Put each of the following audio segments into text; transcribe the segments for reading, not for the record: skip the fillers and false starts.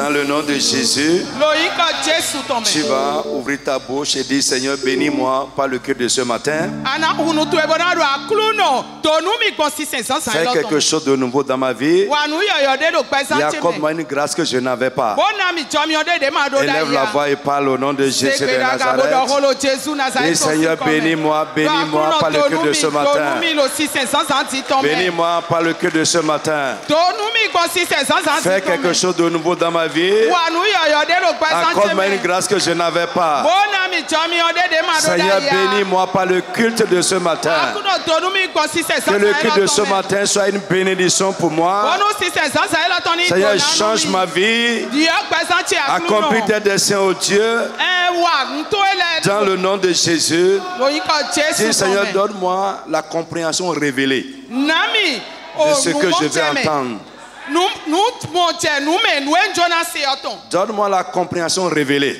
Dans le nom de Jésus, tu vas ouvrir ta bouche et dire Seigneur, bénis-moi par le cœur de ce matin. Fais quelque chose de nouveau dans ma vie. Il y a comme moi une grâce que je n'avais pas. Élève la voix et parle au nom de Jésus de Nazareth. Dis Seigneur, bénis-moi, bénis-moi par le cœur de ce matin. Bénis-moi par le cœur de ce matin. Fais quelque chose de nouveau dans ma vie. Accorde-moi une grâce que je n'avais pas. Seigneur, bénis-moi par le culte de ce matin. Que le culte de ce matin soit une bénédiction pour moi. Seigneur, change ma vie. Accomplis tes desseins, oh Dieu. Dans le nom de Jésus. Dis Seigneur, donne-moi la compréhension révélée de ce que je vais entendre. Donne-moi la compréhension révélée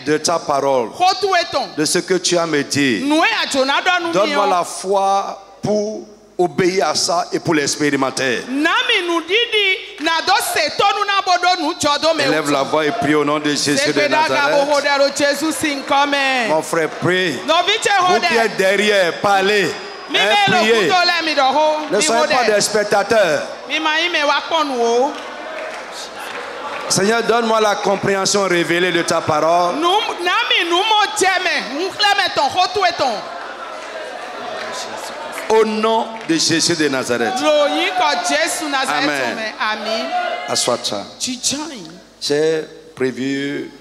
de ta parole, de ce que tu as à me dire. Donne-moi la foi pour obéir à ça et pour l'expérimenter. Élève la voix et prie au nom de Jésus de Nazareth. Mon frère, prie. Vous qui êtes derrière, parlez. Priez. Ne soyez pas des spectateurs. Seigneur, donne-moi la compréhension révélée de ta parole. Au nom de Jésus de Nazareth. Amen. Assois-toi. J'ai prévu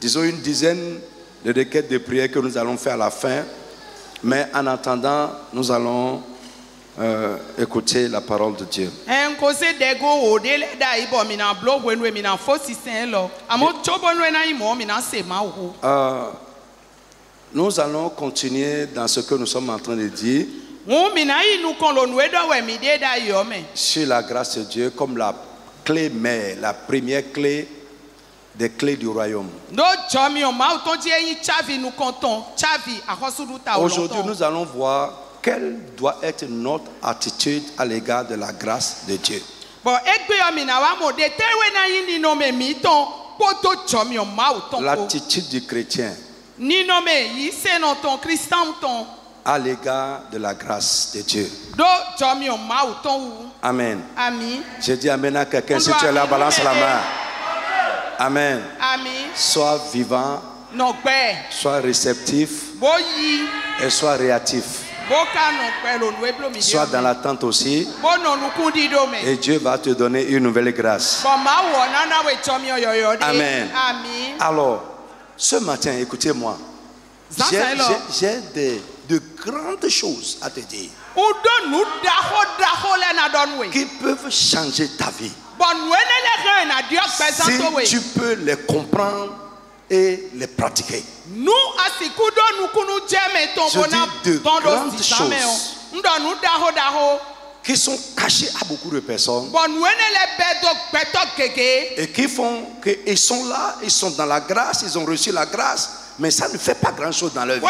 disons une dizaine de requêtes de prière que nous allons faire à la fin. Mais en attendant, nous allons écouter la parole de Dieu. Nous allons continuer dans ce que nous sommes en train de dire sur la grâce de Dieu comme la clé mère, la première clé des clés du royaume. Aujourd'hui, nous allons voir quelle doit être notre attitude à l'égard de la grâce de Dieu. L'attitude du chrétien à l'égard de la grâce de Dieu. Amen. Je dis amen à quelqu'un. Si tu es là, balance la main. Amen. Sois vivant, sois réceptif et sois réactif. Sois dans l'attente aussi. Et Dieu va te donner une nouvelle grâce. Amen. Alors, ce matin, écoutez-moi. J'ai de grandes choses à te dire qui peuvent changer ta vie. Si tu peux les comprendre et les pratiquer. Je dis de grandes choses qui sont cachées à beaucoup de personnes et qui font qu'ils sont là, ils sont dans la grâce, ils ont reçu la grâce, mais ça ne fait pas grand chose dans leur vie.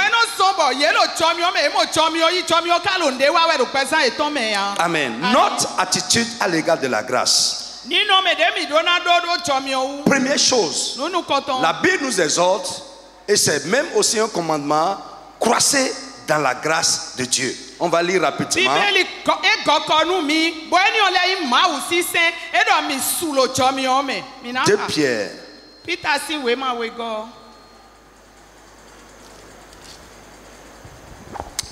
Amen. Notre attitude à l'égard de la grâce. Première chose, la Bible nous exhorte, et c'est même aussi un commandement, croissez dans la grâce de Dieu. On va lire rapidement. 2 Pierre.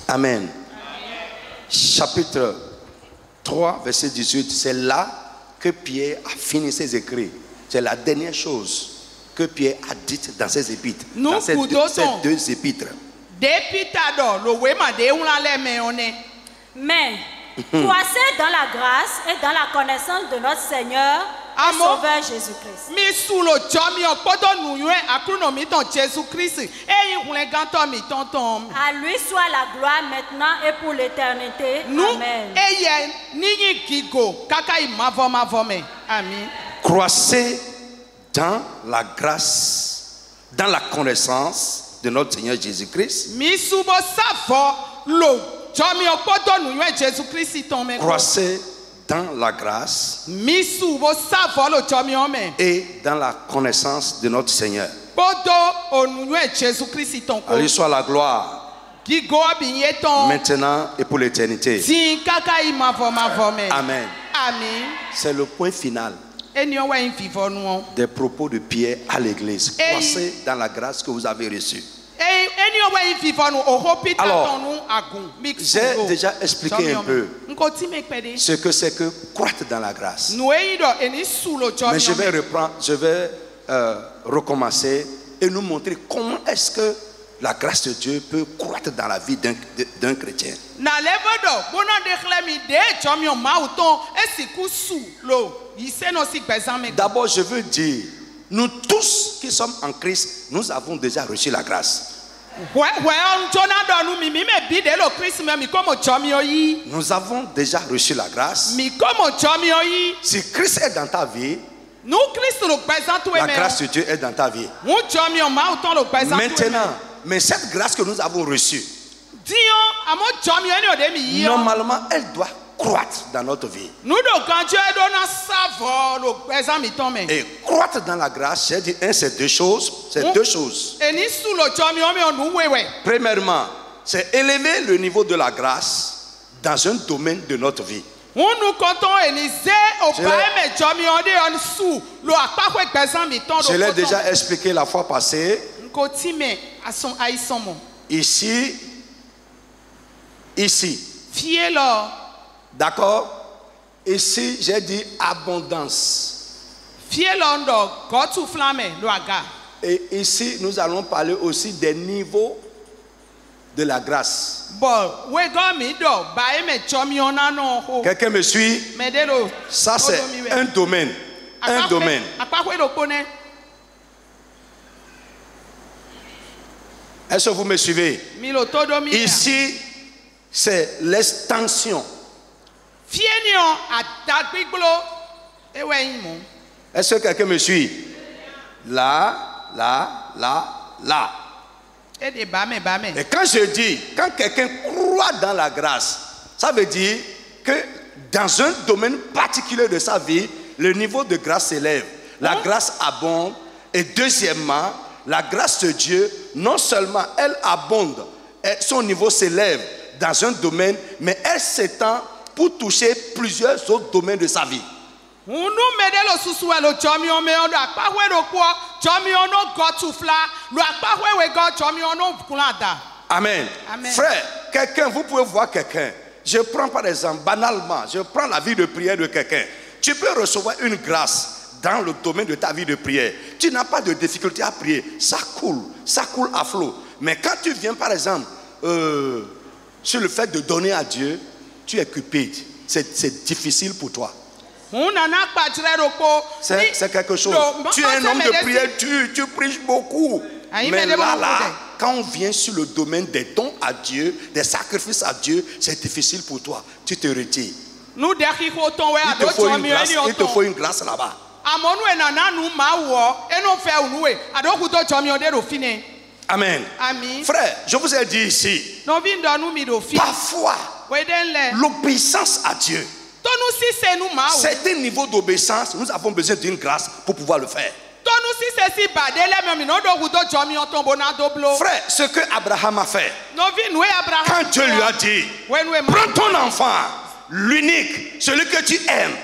Amen. Chapitre 3, verset 18. C'est là que Pierre a fini ses écrits. C'est la dernière chose que Pierre a dite dans ses épîtres. Dans ces deux épîtres. Mais croissez dans la grâce et dans la connaissance de notre Seigneur et Sauveur Jésus-Christ. À lui soit la gloire maintenant et pour l'éternité. Amen. Croissez dans la grâce, dans la connaissance de notre Seigneur Jésus-Christ. Croissez dans la grâce et dans la connaissance de notre Seigneur. À lui soit la gloire, maintenant et pour l'éternité. Amen. C'est le point final des propos de Pierre à l'église. Croissez dans la grâce que vous avez reçue. Alors, j'ai déjà expliqué un peu ce que c'est que croître dans la grâce. Mais je vais recommencer et nous montrer comment est-ce que la grâce de Dieu peut croître dans la vie d'un chrétien. D'abord, je veux dire, nous tous qui sommes en Christ, nous avons déjà reçu la grâce. Nous avons déjà reçu la grâce. Si Christ est dans ta vie, la grâce de Dieu est dans ta vie. Maintenant, mais cette grâce que nous avons reçue, normalement, elle doit croître dans notre vie. Et croître dans la grâce, j'ai dit, c'est deux choses. C'est deux choses. Premièrement, c'est élever le niveau de la grâce dans un domaine de notre vie. Je l'ai déjà expliqué la fois passée. Ici. D'accord? Ici, j'ai dit abondance. Et ici, nous allons parler aussi des niveaux de la grâce. Quelqu'un me suit? Ça, c'est un domaine. Un domaine. Est-ce que vous me suivez? Ici, c'est l'extension. Est-ce que quelqu'un me suit? Là. Et quand je dis, quand quelqu'un croit dans la grâce, ça veut dire que dans un domaine particulier de sa vie, le niveau de grâce s'élève. La grâce abonde. Et deuxièmement, la grâce de Dieu, non seulement elle abonde, son niveau s'élève dans un domaine, mais elle s'étend pour toucher plusieurs autres domaines de sa vie. Amen. Frère, quelqu'un, vous pouvez voir quelqu'un. Je prends par exemple, banalement, je prends la vie de prière de quelqu'un. Tu peux recevoir une grâce dans le domaine de ta vie de prière. Tu n'as pas de difficulté à prier. Ça coule à flot. Mais quand tu viens par exemple sur le fait de donner à Dieu, tu es cupide. C'est difficile pour toi. C'est quelque chose. Tu es un homme de prière, tu pries beaucoup. Mais là, quand on vient sur le domaine des dons à Dieu, des sacrifices à Dieu, c'est difficile pour toi. Tu te retires. Il te faut une grâce là-bas. Amen. Frère, je vous ai dit ici, parfois, l'obéissance à Dieu, certains niveaux d'obéissance, nous avons besoin d'une grâce pour pouvoir le faire. Frère, ce que Abraham a fait, quand Dieu lui a dit, prends ton enfant, l'unique, celui que tu aimes,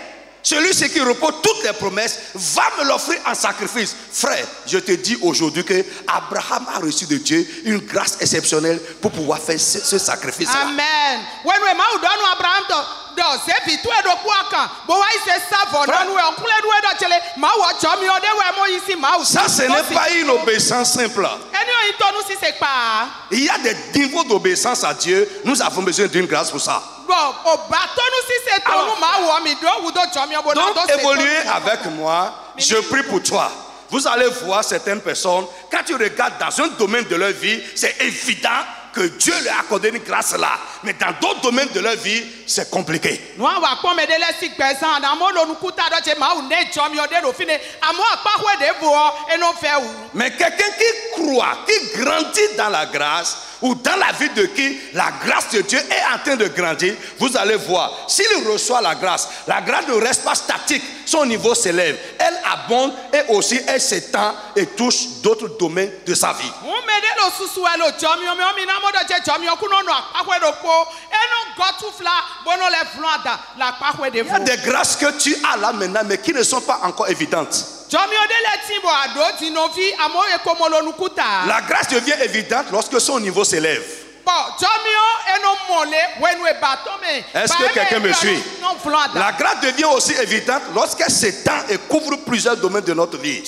celui qui repose toutes les promesses, va me l'offrir en sacrifice. Frère, je te dis aujourd'hui que Abraham a reçu de Dieu une grâce exceptionnelle pour pouvoir faire ce sacrifice-là. Amen. Ça, ce n'est pas une obéissance simple. Il y a des niveaux d'obéissance à Dieu. Nous avons besoin d'une grâce pour ça. Donc, évoluez avec moi. Je prie pour toi. Vous allez voir certaines personnes, quand tu regardes dans un domaine de leur vie, c'est évident que Dieu leur a accordé une grâce là. Mais dans d'autres domaines de leur vie, c'est compliqué. Mais quelqu'un qui croit, qui grandit dans la grâce, ou dans la vie de qui la grâce de Dieu est en train de grandir, vous allez voir, s'il reçoit la grâce ne reste pas statique, son niveau s'élève, elle abonde et aussi elle s'étend et touche d'autres domaines de sa vie. Il y a des grâces que tu as là maintenant mais qui ne sont pas encore évidentes. La grâce devient évidente lorsque son niveau s'élève. Est-ce que quelqu'un me suit? La grâce devient aussi évidente lorsqu'elle s'étend et couvre plusieurs domaines de notre vie.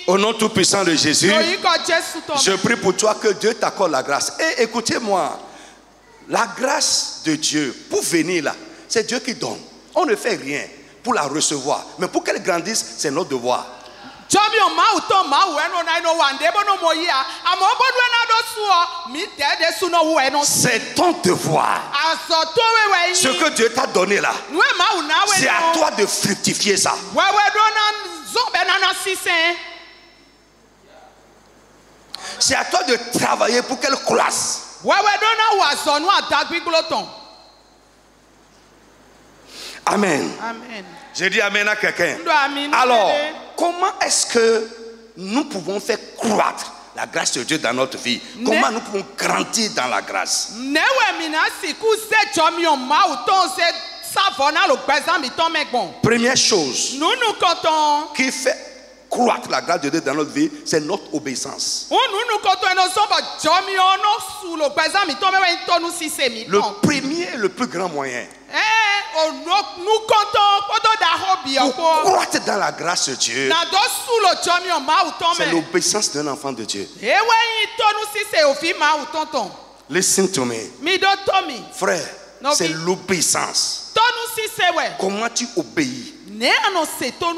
Au nom tout puissant de Jésus, je prie pour toi que Dieu t'accorde la grâce. Et écoutez-moi, la grâce de Dieu pour venir là, c'est Dieu qui donne. On ne fait rien pour la recevoir. Mais pour qu'elle grandisse, c'est notre devoir. C'est ton devoir. Ce que Dieu t'a donné là, c'est à toi de fructifier ça. C'est à toi de travailler pour qu'elle croisse. Amen. Amen. J'ai dit amen à quelqu'un. Alors, comment est-ce que nous pouvons faire croître la grâce de Dieu dans notre vie? Comment nous pouvons grandir dans la grâce? Première chose qui fait croître la grâce de Dieu dans notre vie, c'est notre obéissance. Le premier et le plus grand moyen pour croître dans la grâce de Dieu, c'est l'obéissance d'un enfant de Dieu. Listen to me. Frère, c'est l'obéissance. Comment tu obéis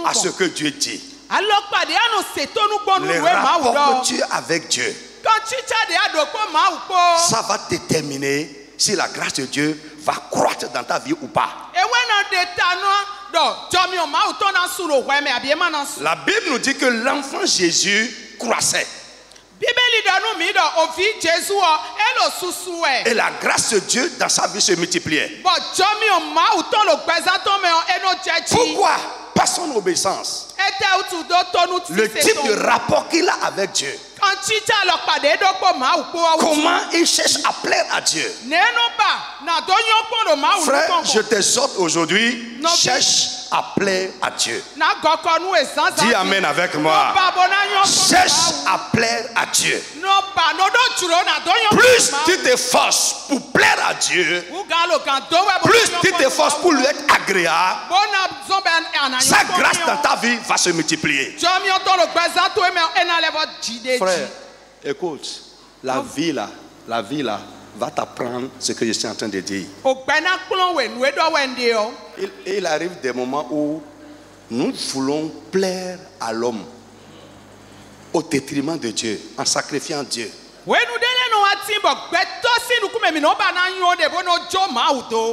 à ce que Dieu dit? Les rapports que tu as avec Dieu, ça va déterminer si la grâce de Dieu va croître dans ta vie ou pas. La Bible nous dit que l'enfant Jésus croissait. Et la grâce de Dieu dans sa vie se multipliait. Pourquoi? Par son obéissance. Le type de rapport qu'il a avec Dieu. Comment il cherche à plaire à Dieu. Frère, je t'exhorte aujourd'hui, cherche à plaire à Dieu. Dis amen avec moi. Cherche à plaire à Dieu. Plus tu t'efforces pour plaire à Dieu, plus tu t'efforces pour lui être agréable, sa grâce dans ta vie va se multiplier. Frère, écoute, la vie là va t'apprendre ce que je suis en train de dire. Il arrive des moments où nous voulons plaire à l'homme au détriment de Dieu, en sacrifiant Dieu.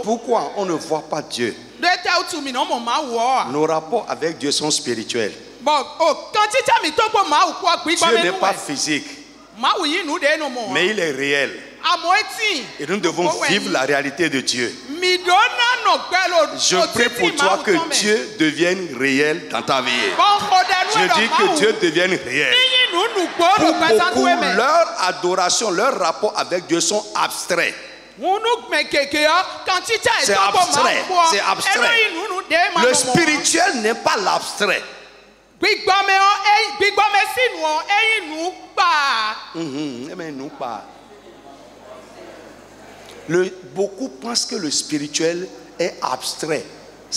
Pourquoi on ne voit pas Dieu? Nos rapports avec Dieu sont spirituels. Dieu n'est pas physique, mais il est réel. Et nous devons vivre la réalité de Dieu. Je prie pour toi que Dieu devienne réel dans ta vie. Je dis que Dieu devienne réel. Pour beaucoup, leur adoration, leur rapport avec Dieu sont abstraits. C'est abstrait. C'est abstrait. Le spirituel n'est pas l'abstrait. Beaucoup pensent que le spirituel est abstrait.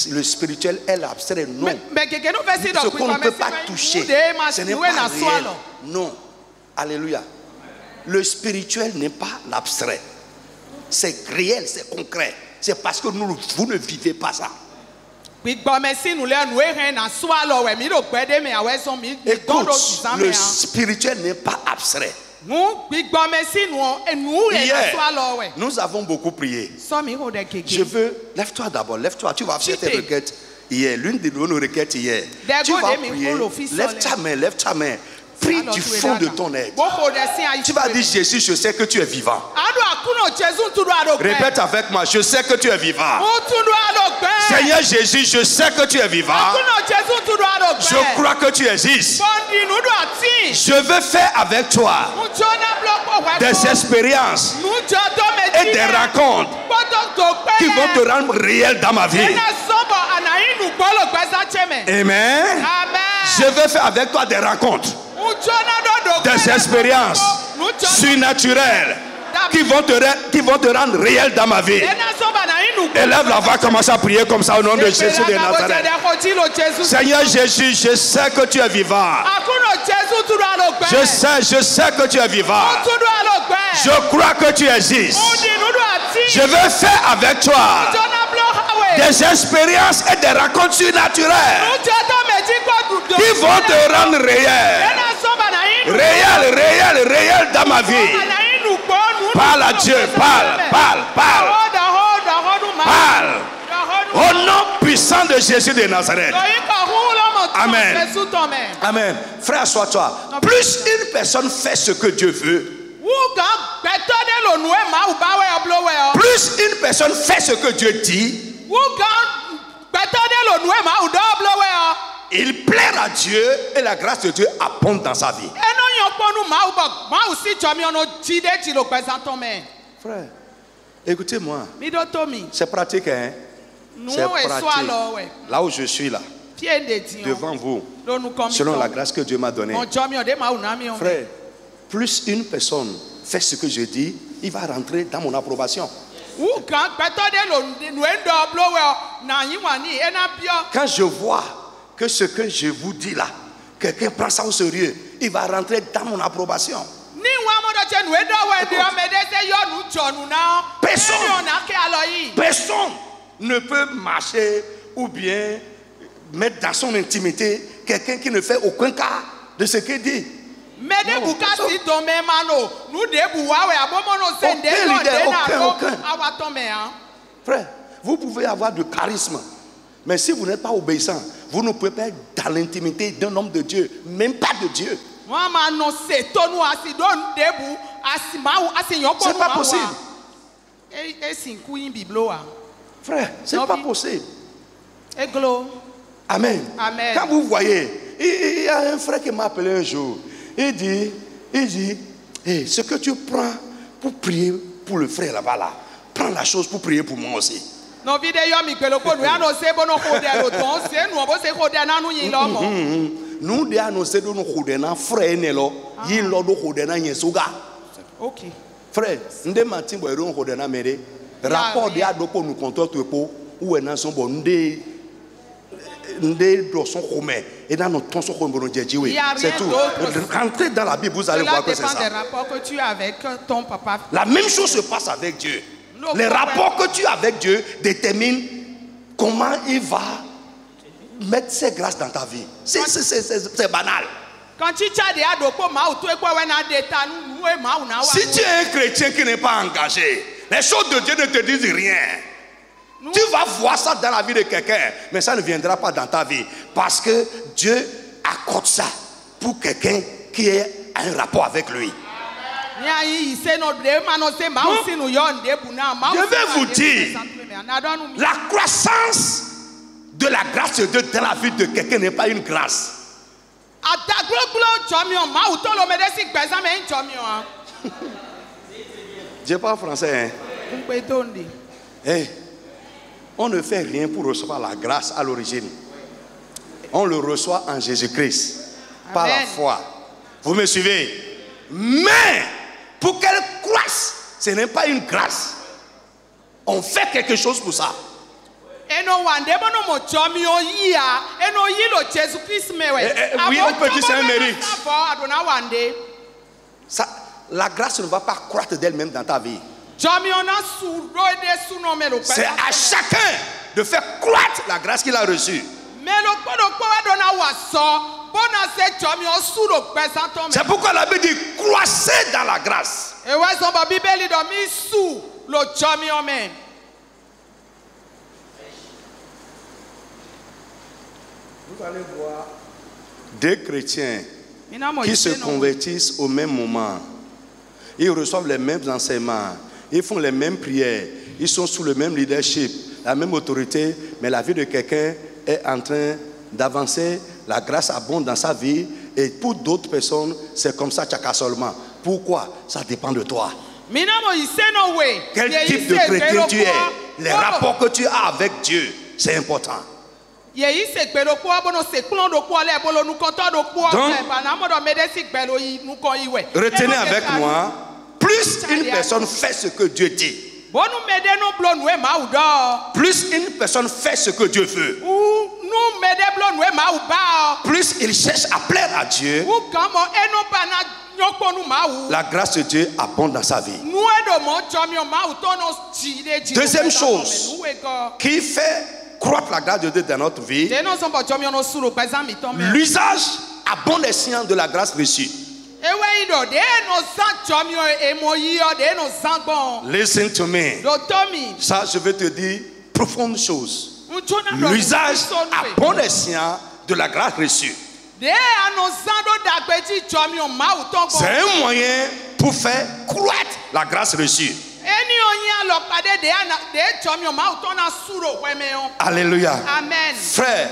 Le spirituel est l'abstrait. Non. Ce qu'on ne peut pas toucher, ce n'est pas réel. Non. Alléluia. Le spirituel n'est pas l'abstrait. C'est réel, c'est concret. C'est parce que vous ne vivez pas ça. Écoute, le spirituel n'est pas abstrait. Hier, nous avons beaucoup prié. Je veux, lève-toi d'abord, lève-toi, tu vas faire tes requêtes hier. L'une de nos requêtes hier. Tu vas prier, lève ta main. Prie du fond de ton être. Tu vas dire, Jésus, je sais que tu es vivant. Répète avec moi, je sais que tu es vivant. Seigneur Jésus, je sais que tu es vivant. Je crois que tu existes. Je veux faire avec toi des expériences et des rencontres qui vont te rendre réel dans ma vie. Amen. Je veux faire avec toi des rencontres, des expériences surnaturelles qui vont te rendre réel dans ma vie. Élève la voix, commence à prier comme ça au nom de Jésus de Nazareth. Seigneur Jésus, je sais que tu es vivant. Je sais que tu es vivant. Je crois que tu existes. Je veux faire avec toi des expériences et des rencontres surnaturelles qui vont te rendre réel. Réel dans ma vie. Parle à Dieu, parle. Au nom puissant de Jésus de Nazareth. Amen. Amen. Frère, assois-toi. Plus une personne fait ce que Dieu veut, plus une personne fait ce que Dieu dit, il plaît à Dieu et la grâce de Dieu abonde dans sa vie. Frère, écoutez-moi. C'est pratique, hein? C'est pratique. Là où je suis là, devant vous, selon la grâce que Dieu m'a donnée. Frère, plus une personne fait ce que je dis, il va rentrer dans mon approbation. Quand je vois que ce que je vous dis là, quelqu'un prend ça au sérieux, il va rentrer dans mon approbation. Personne ne peut marcher ou bien mettre dans son intimité quelqu'un qui ne fait aucun cas de ce qu'il dit. Aucun. Frère, vous pouvez avoir du charisme, mais si vous n'êtes pas obéissant, vous ne pouvez pas être dans l'intimité d'un homme de Dieu, même pas de Dieu. C'est pas possible. Frère, c'est pas possible. Amen. Quand vous voyez, il y a un frère qui m'a appelé un jour. Il dit, hey, ce que tu prends pour prier pour le frère là-bas, là, prends la chose pour prier pour moi aussi. Nous de annoncer de nos rodena frère nelo yin lo do rodena nyesuga. OK. Frère, ndé matin bo ero rodena mere rapport de adoko nous contacte po ou en son bon ndé do son commun et dans notre ton son commun djedji oui. C'est tout. Rentrez dans la Bible, vous allez voir que c'est ça. Des rapports que tu as avec ton papa. La même chose se passe avec Dieu. Les rapports que tu as avec Dieu déterminent comment il va mettre ses grâces dans ta vie. C'est banal. Si tu es un chrétien qui n'est pas engagé, les choses de Dieu ne te disent rien. Tu vas voir ça dans la vie de quelqu'un, mais ça ne viendra pas dans ta vie. Parce que Dieu accorde ça pour quelqu'un qui a un rapport avec lui. Je vais vous dire, la croissance de la grâce de Dieu dans la vie de quelqu'un n'est pas une grâce. Je parle français. Hein? Hey, on ne fait rien pour recevoir la grâce à l'origine. On le reçoit en Jésus-Christ, par la foi. Vous me suivez? Mais pour qu'elle croisse, ce n'est pas une grâce. On fait quelque chose pour ça. Oui, on peut dire c'est un mérite. Ça, la grâce ne va pas croître d'elle-même dans ta vie. C'est à chacun de faire croître la grâce qu'il a reçue. C'est pourquoi la Bible dit croissez dans la grâce. Vous allez voir des chrétiens qui se convertissent au même moment. Ils reçoivent les mêmes enseignements, ils font les mêmes prières, ils sont sous le même leadership, la même autorité, mais la vie de quelqu'un est en train d'avancer, la grâce abonde dans sa vie, et pour d'autres personnes, c'est comme ça, tchaka seulement. Pourquoi? Ça dépend de toi. Quel type de chrétien tu es? Les rapports que tu as avec Dieu, c'est important. Donc, retenez avec moi, plus une personne fait ce que Dieu dit, plus une personne fait ce que Dieu veut, plus il cherche à plaire à Dieu, la grâce de Dieu abonde dans sa vie. Deuxième chose qui fait croître la grâce de Dieu dans notre vie, l'usage à bon escient de la grâce reçue. Listen to me. Ça, je vais te dire profonde chose. L'usage à bon escient de la grâce reçue. C'est un moyen pour faire croître la grâce reçue. Alléluia. Amen. Frère,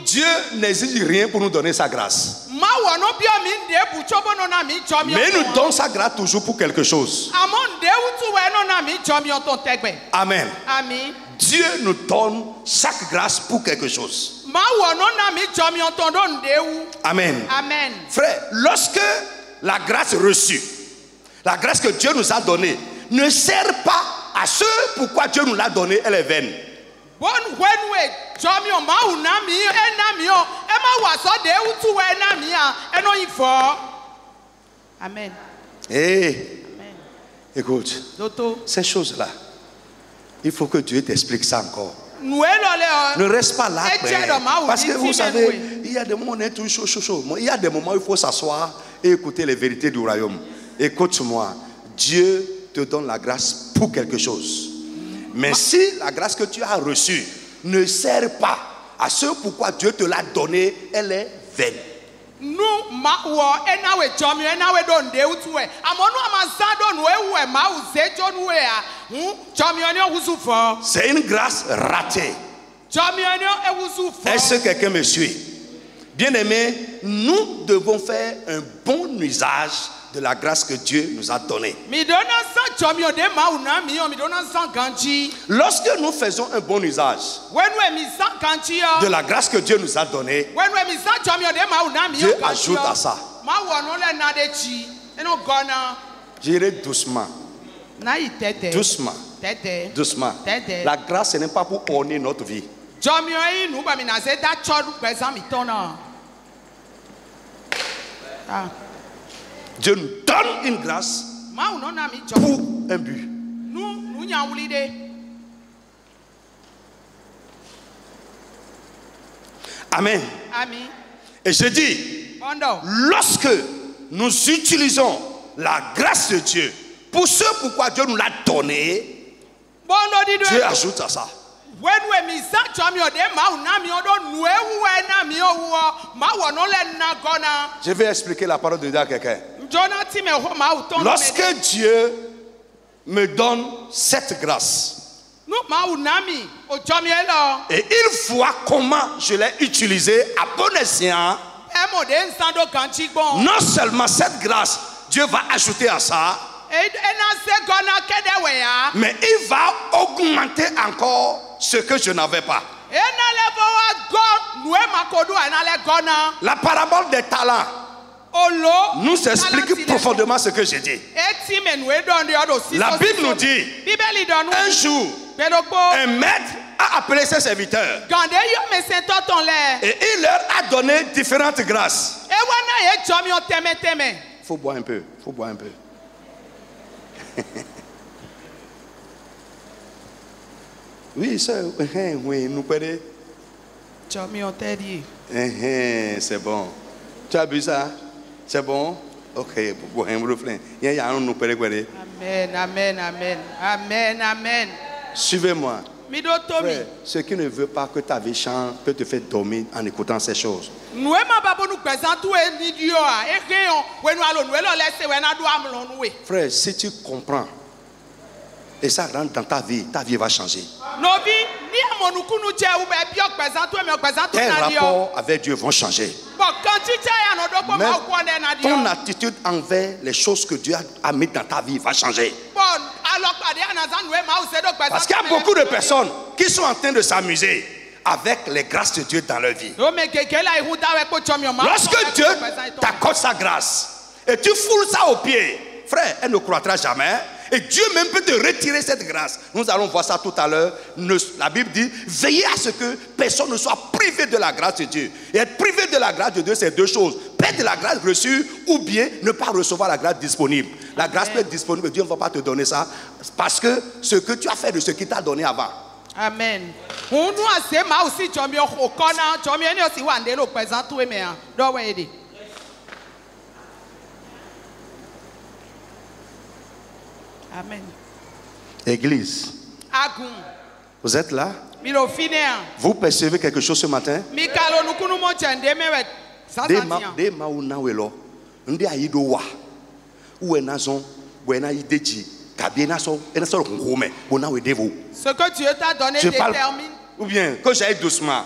Dieu n'exige rien pour nous donner sa grâce. Mais il nous donne sa grâce toujours pour quelque chose. Amen. Dieu nous donne chaque grâce pour quelque chose. Amen. Amen. Frère, lorsque la grâce reçue, la grâce que Dieu nous a donnée, ne sert pas à ce pourquoi Dieu nous l'a donnée, elle est vaine. Amen. Hey, écoute, ces choses-là, il faut que Dieu t'explique ça encore. Ne reste pas là. Parce que vous savez, il y a des moments où on est tout chaud. Il y a des moments où il faut s'asseoir et écouter les vérités du royaume. Écoute-moi, Dieu te donne la grâce pour quelque chose. Mais si la grâce que tu as reçue ne sert pas à ce pourquoi Dieu te l'a donnée, elle est vaine. C'est une grâce ratée. Est-ce que quelqu'un me suit? Bien-aimé, nous devons faire un bon usage de la grâce que Dieu nous a donnée. Lorsque nous faisons un bon usage de la grâce que Dieu nous a donnée, Dieu ajoute à ça. J'irai doucement. Doucement. Doucement. La grâce, ce n'est pas pour orner notre vie. Dieu nous donne une grâce pour un but. Amen. Et je dis, lorsque nous utilisons la grâce de Dieu pour ce pourquoi Dieu nous l'a donné, Dieu ajoute à ça. Je vais expliquer la parole de Dieu à quelqu'un. Lorsque Dieu me donne cette grâce et il voit comment je l'ai utilisée à bon escient, non seulement cette grâce, Dieu va ajouter à ça, mais il va augmenter encore ce que je n'avais pas. La parabole des talents nous explique profondément ce que j'ai dit. La Bible nous dit, un jour, un maître a appelé ses serviteurs et il leur a donné différentes grâces. Il faut boire un peu. Oui, ça, oui, nous pouvons. C'est bon. Tu as vu ça? C'est bon? Ok, pour un refrain. Il y a un nous pouvons. Amen, amen, amen. Amen, amen. Suivez-moi. Frère, ce qui ne veut pas que ta vie change peut te faire dormir en écoutant ces choses. Frère, si tu comprends et ça rentre dans ta vie va changer. Tes rapports avec Dieu vont changer. Même ton attitude envers les choses que Dieu a mis dans ta vie va changer. Parce qu'il y a beaucoup de personnes qui sont en train de s'amuser avec les grâces de Dieu dans leur vie. Lorsque Dieu t'accorde sa grâce et tu foules ça au pied, frère, elle ne croîtra jamais. Et Dieu même peut te retirer cette grâce. Nous allons voir ça tout à l'heure. La Bible dit, veillez à ce que personne ne soit privé de la grâce de Dieu. Et être privé de la grâce de Dieu, c'est deux choses. Perdre la grâce reçue ou bien ne pas recevoir la grâce disponible. La grâce peut être disponible, Dieu ne va pas te donner ça. Parce que ce que tu as fait de ce qu'il t'a donné avant. Amen. Amen. Église, vous êtes là? Vous percevez quelque chose ce matin? Ce que Dieu t'a donné détermine. Ou bien, que j'aille doucement.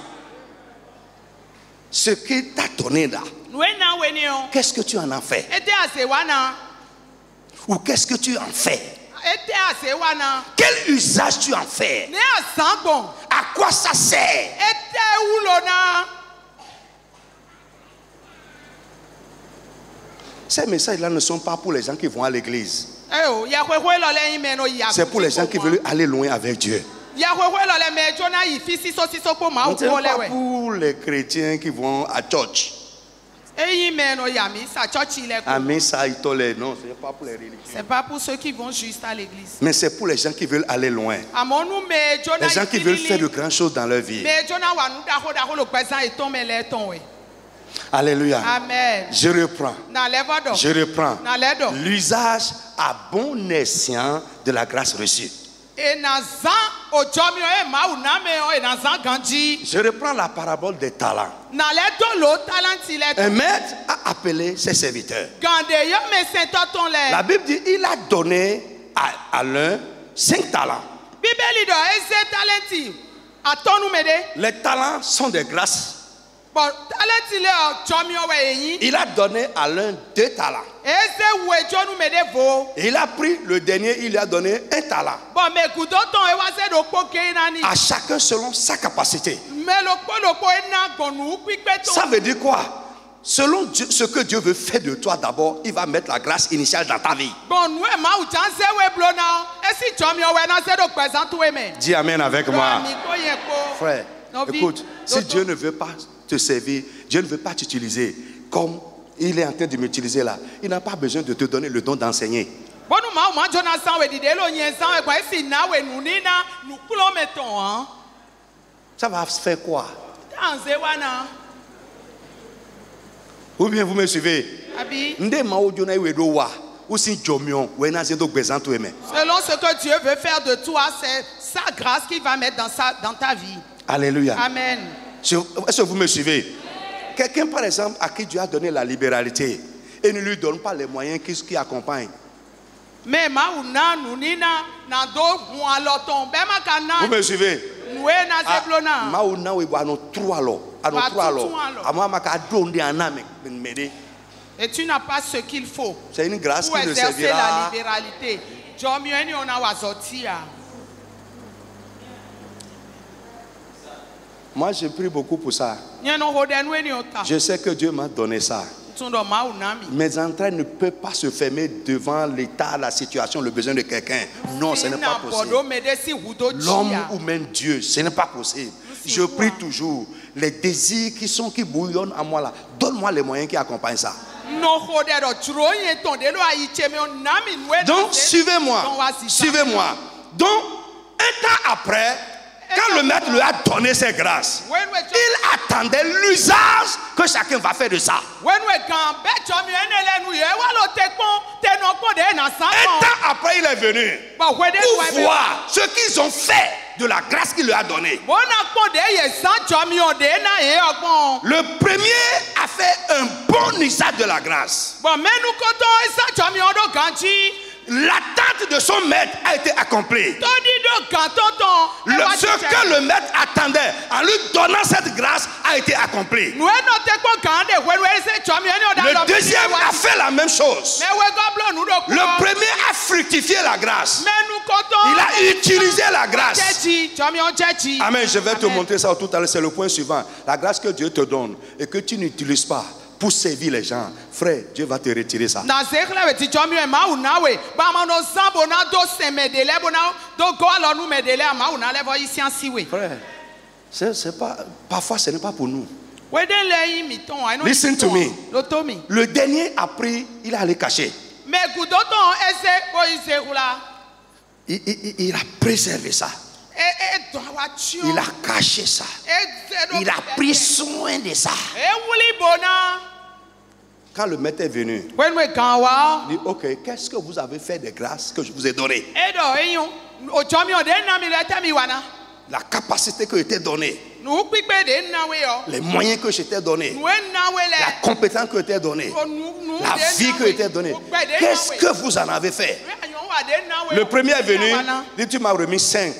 Ce qu'il t'a donné là, qu'est-ce que tu en as fait? Ou qu'est-ce que tu en fais? Quel usage tu en fais? À quoi ça sert? Ces messages-là ne sont pas pour les gens qui vont à l'église. C'est pour les gens qui veulent aller loin avec Dieu. Ce n'est pas pour les chrétiens qui vont à church. Non, c'est pas pour les religieux. C'est pas pour ceux qui vont juste à l'église. Mais c'est pour les gens qui veulent aller loin. Les gens qui veulent faire de grandes choses dans leur vie. Alléluia. Amen. Je reprends. L'usage à bon escient de la grâce reçue. Je reprends la parabole des talents. Un maître a appelé ses serviteurs. La Bible dit il a donné à l'un 5 talents. Les talents sont des grâces. Il a donné à l'un 2 talents. Il a pris le dernier, il lui a donné 1 talent. À chacun selon sa capacité. Ça veut dire quoi? Selon Dieu, ce que Dieu veut faire de toi d'abord, il va mettre la grâce initiale dans ta vie. Dis amen avec moi. Frère, écoute, si Dieu ne veut pas te servir, Dieu ne veut pas t'utiliser comme il est en train de m'utiliser là. Il n'a pas besoin de te donner le don d'enseigner. Ça va faire quoi? Ou bien vous me suivez? Selon ce que Dieu veut faire de toi, c'est sa grâce qu'il va mettre dans ta vie. Alléluia. Amen. Est-ce que vous me suivez? Quelqu'un par exemple à qui Dieu a donné la libéralité et ne lui donne pas les moyens qui accompagnent. Vous me suivez? Et tu n'as pas ce qu'il faut c'est une grâce pour qui ne exercer servira. la libéralité. Moi je prie beaucoup pour ça. Je sais que Dieu m'a donné ça. Mes entrailles ne peuvent pas se fermer devant l'état, la situation, le besoin de quelqu'un. Non, ce n'est pas possible. L'homme ou même Dieu, ce n'est pas possible. Je prie toujours. Les désirs qui bouillonnent en moi là, donne-moi les moyens qui accompagnent ça. Donc, suivez-moi. Suivez-moi. Donc, un temps après, Quand le maître lui a donné ses grâces, il attendait l'usage que chacun va faire de ça. Un temps après, il est venu pour voir ce qu'ils ont fait de la grâce qu'il lui a donnée. Le premier a fait un bon usage de la grâce. L'attente de son maître a été accomplie. Ce que le maître attendait en lui donnant cette grâce a été accompli. Le deuxième a fait la même chose. Le premier a fructifié la grâce. Il a utilisé la grâce. Amen. Je vais te montrer ça tout à l'heure. C'est le point suivant. La grâce que Dieu te donne et que tu n'utilises pas pour servir les gens, frère, Dieu va te retirer ça. Frère, c'est pas, parfois ce n'est pas pour nous. Listen to me. Le dernier a pris, il a allé cacher. Il a préservé ça. Il a caché ça. Il a pris soin de ça. Quand le maître est venu, il dit, ok, qu'est-ce que vous avez fait de grâce que je vous ai donné? La capacité que je t'ai donnée, les moyens que je t'ai donnés, la compétence que je t'ai donnée, la vie que je t'ai donnée, qu'est-ce que vous en avez fait? Le premier est venu, dit, tu m'as remis 5,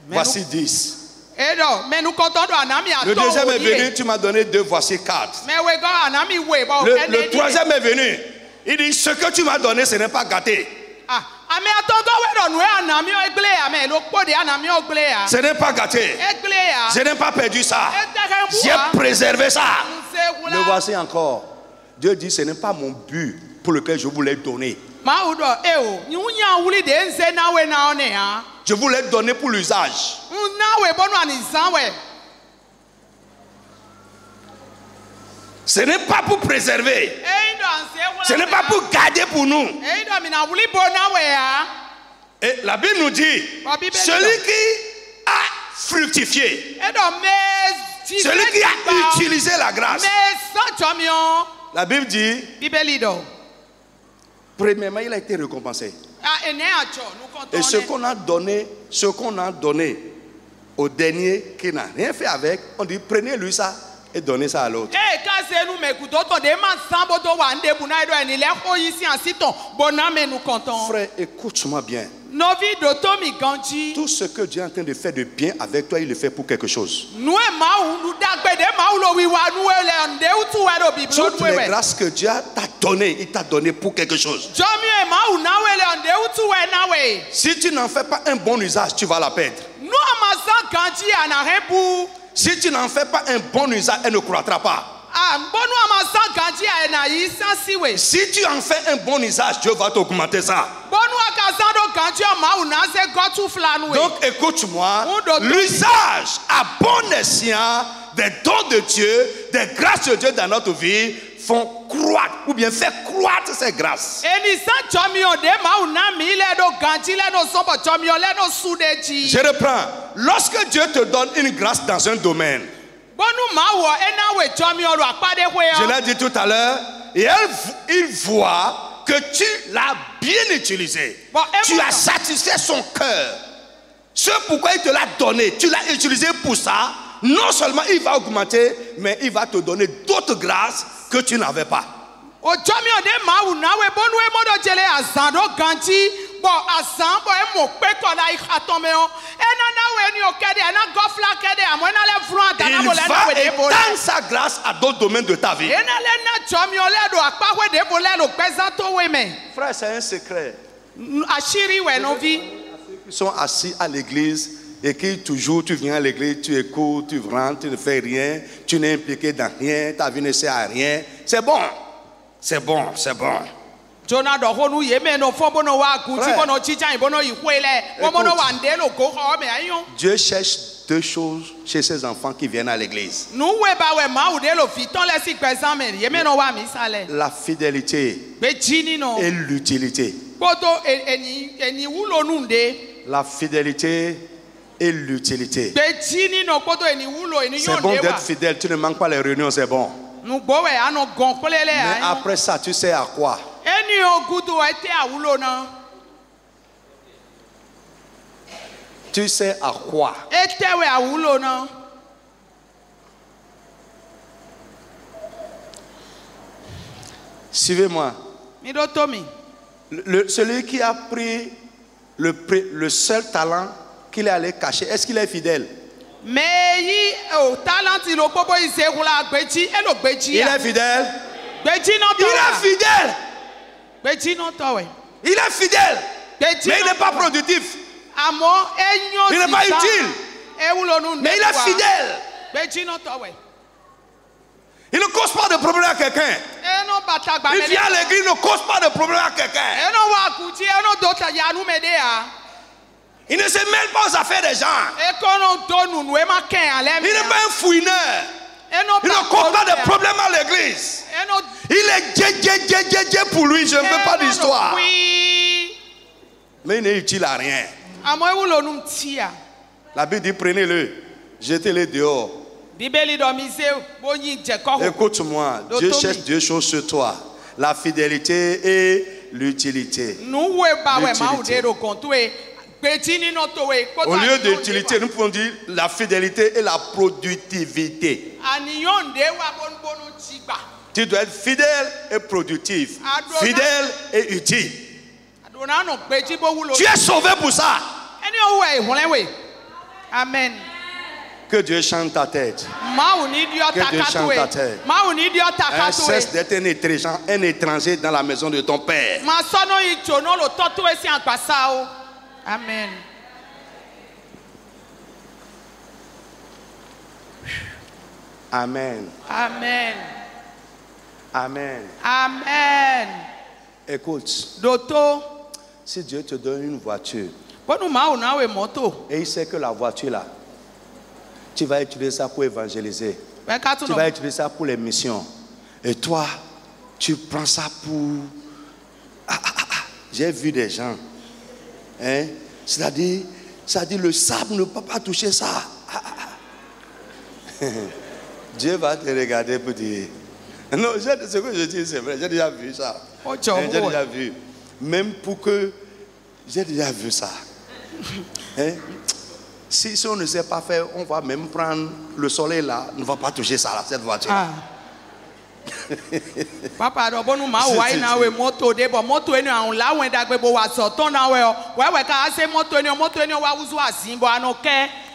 voici 10. Le deuxième est venu, tu m'as donné 2, voici 4. Le troisième est venu, il dit, ce que tu m'as donné, ce n'est pas gâté. Ce n'est pas gâté. Je n'ai pas perdu ça. J'ai préservé ça. Le voici encore. Dieu dit, ce n'est pas mon but pour lequel je vous l'ai donné. Je vous l'ai donné pour l'usage. Ce n'est pas pour préserver. Ce n'est pas pour garder pour nous. Et la Bible nous dit, celui qui a fructifié, celui qui a utilisé la grâce. La Bible dit, premièrement, il a été récompensé. Et ce qu'on a donné au dernier qui n'a rien fait avec, on dit prenez-lui ça et donnez ça à l'autre. Frère, écoute-moi bien. Tout ce que Dieu est en train de faire de bien avec toi, il le fait pour quelque chose. Toutes les grâces que Dieu t'a données, il t'a donné pour quelque chose. Si tu n'en fais pas un bon usage, tu vas la perdre. Si tu n'en fais pas un bon usage, elle ne croîtra pas. Si tu en fais un bon usage, Dieu va t'augmenter ça. Donc écoute-moi, l'usage à bon escient des dons de Dieu, des grâces de Dieu dans notre vie font croître ou bien faire croître ces grâces. Je reprends. Lorsque Dieu te donne une grâce dans un domaine, je l'ai dit tout à l'heure, et il voit que tu l'as bien utilisé. Tu as satisfait son cœur. Ce pourquoi il te l'a donné, tu l'as utilisé pour ça. Non seulement il va augmenter, mais il va te donner d'autres grâces que tu n'avais pas. Il va étendre sa grâce à d'autres domaines de ta vie. Frère, c'est un secret. Ils sont assis à l'église et qui toujours tu viens à l'église, tu écoutes, tu rentres, tu ne fais rien, tu n'es impliqué dans rien, ta vie ne sert à rien. C'est bon. C'est bon, c'est bon. Dieu cherche deux choses chez ses enfants qui viennent à l'église. La fidélité et l'utilité. La fidélité et l'utilité. C'est bon d'être fidèle, tu ne manques pas les réunions, c'est bon. Mais après ça, tu sais à quoi? Tu sais à quoi? Suivez-moi. Celui qui a pris le seul talent qu'il est allé cacher, est-ce qu'il est fidèle? Il est fidèle. Il est fidèle. Il est fidèle. Mais il n'est pas productif. Il n'est pas utile. Mais il est fidèle. Il ne cause pas de problème à quelqu'un. Il vient à l'église, il ne cause pas de problème à quelqu'un. Il ne se mêle pas aux affaires des gens. Il n'est pas un fouineur. Il ne cause pas de problème à l'église. Il est djé pour lui, je ne veux pas d'histoire. Mais il n'est utile à rien. La Bible dit prenez-le, jetez-le dehors. Écoute-moi, Dieu cherche deux choses sur toi: la fidélité et l'utilité. Au lieu d'utilité, nous pouvons dire la fidélité et la productivité. Tu dois être fidèle et productif, fidèle et utile. Tu es sauvé pour ça. Amen. Que Dieu chante ta tête. Que Dieu chante ta tête. Cesse d'être un étranger dans la maison de ton Père. Amen. Amen. Amen. Amen. Amen. Écoute. Si Dieu te donne une voiture et il sait que la voiture là, tu vas utiliser ça pour évangéliser. Tu vas utiliser ça pour les missions. Et toi, tu prends ça pour... J'ai vu des gens. Hein? C'est-à-dire le sable ne peut pas toucher ça. Dieu va te regarder pour dire... Non, ce que je dis, c'est vrai. J'ai déjà vu ça. J'ai déjà vu. Même pour que... J'ai déjà vu ça. Hein? Si on ne sait pas faire, on va même prendre le soleil là, on ne va pas toucher ça, là, cette voiture. Papa, moto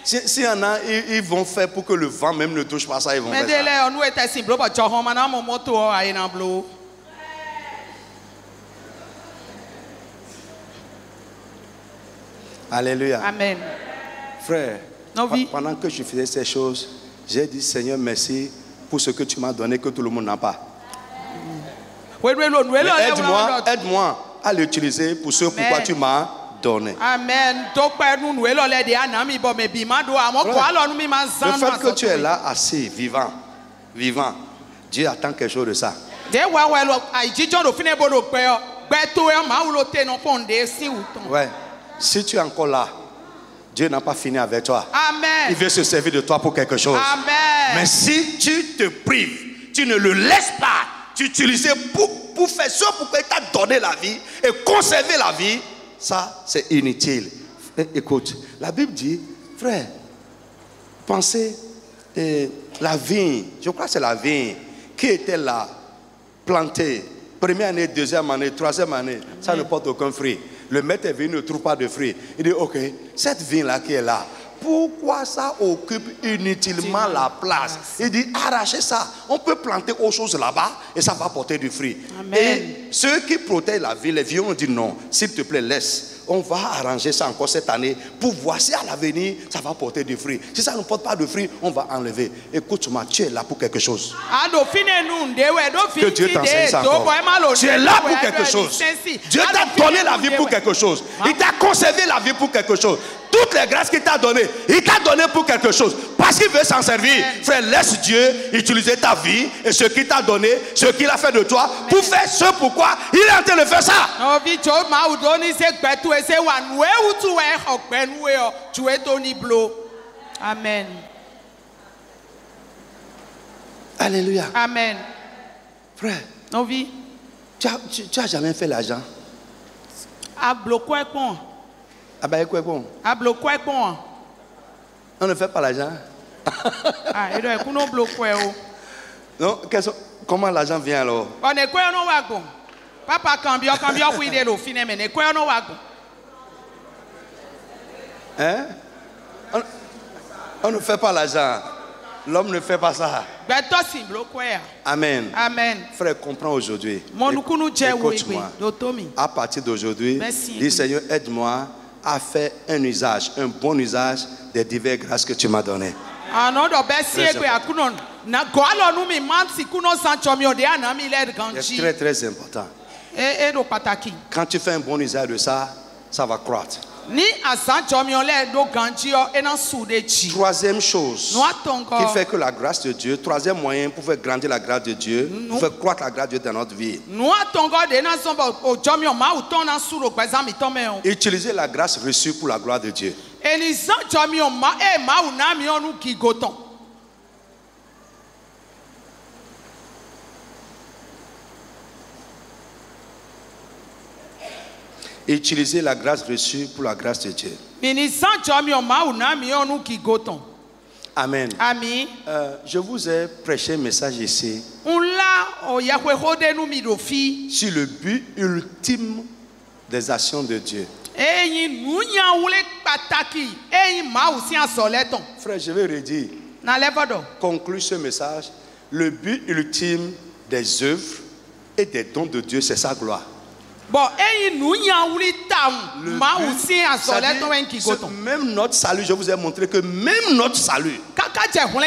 si y en a, ils vont faire pour que le vent même ne touche pas ça, ils vont faire ça. Alléluia. Amen. Frère, pendant que je faisais ces choses, j'ai dit Seigneur merci pour ce que tu m'as donné que tout le monde n'a pas. Aide-moi à l'utiliser pour ce pourquoi tu m'as donné. Amen. Le fait que tu es là assis, vivant, Dieu attend quelque chose de ça. Ouais. Si tu es encore là, Dieu n'a pas fini avec toi. Amen. Il veut se servir de toi pour quelque chose. Amen. Mais si tu te prives, tu ne le laisses pas t'utiliser pour faire ce pour qu'il t'a donné la vie et conserver la vie, ça c'est inutile. Écoute, la Bible dit, frère, pensez la vigne, je crois que c'est la vigne qui était là, plantée, première année, deuxième année, troisième année, ça ne porte aucun fruit. Le maître est venu, ne trouve pas de fruits. Il dit, ok, cette vigne-là qui est là, pourquoi ça occupe inutilement la place? Il dit, arrachez ça. On peut planter autre chose là-bas et ça va porter du fruit. Amen. Et ceux qui protègent la ville, les vieux ont dit non, s'il te plaît, laisse. On va arranger ça encore cette année pour voir si à l'avenir ça va porter du fruit. Si ça ne porte pas de fruit, on va enlever. Écoute-moi, tu es là pour quelque chose. Que Dieu t'enseigne ça encore. Tu es là pour quelque chose. Dieu t'a donné la vie pour quelque chose. Il t'a conservé la vie pour quelque chose. toutes les grâces qu'il t'a données, il t'a donné pour quelque chose. Parce qu'il veut s'en servir. Frère, laisse Dieu utiliser ta vie et ce qu'il t'a donné, ce qu'il a fait de toi, pour faire ce pourquoi il est en train de faire ça. Amen. Alléluia. Amen. Frère, tu as jamais fait l'argent? On ne fait pas l'argent. Non, comment l'argent vient alors? Hein? On ne fait pas l'argent. L'homme ne fait pas ça. Amen. Amen. Frère, comprends aujourd'hui. Écoute-moi. À partir d'aujourd'hui, dis Seigneur, aide-moi à faire un usage, un bon usage des diverses grâces que tu m'as données. C'est très très important. Quand tu fais un bon usage de ça, ça va croître. Troisième chose qui fait que la grâce de Dieu, troisième moyen pour faire grandir la grâce de Dieu, pour faire croître la grâce de Dieu dans notre vie. Utiliser la grâce reçue pour la gloire de Dieu. Utiliser la grâce reçue pour la grâce de Dieu. Amen. Je vous ai prêché un message ici sur le but ultime des actions de Dieu. Frère, je vais redire. Conclure ce message. Le but ultime des œuvres et des dons de Dieu, c'est sa gloire. Même notre salut, je vous ai montré que même notre salut,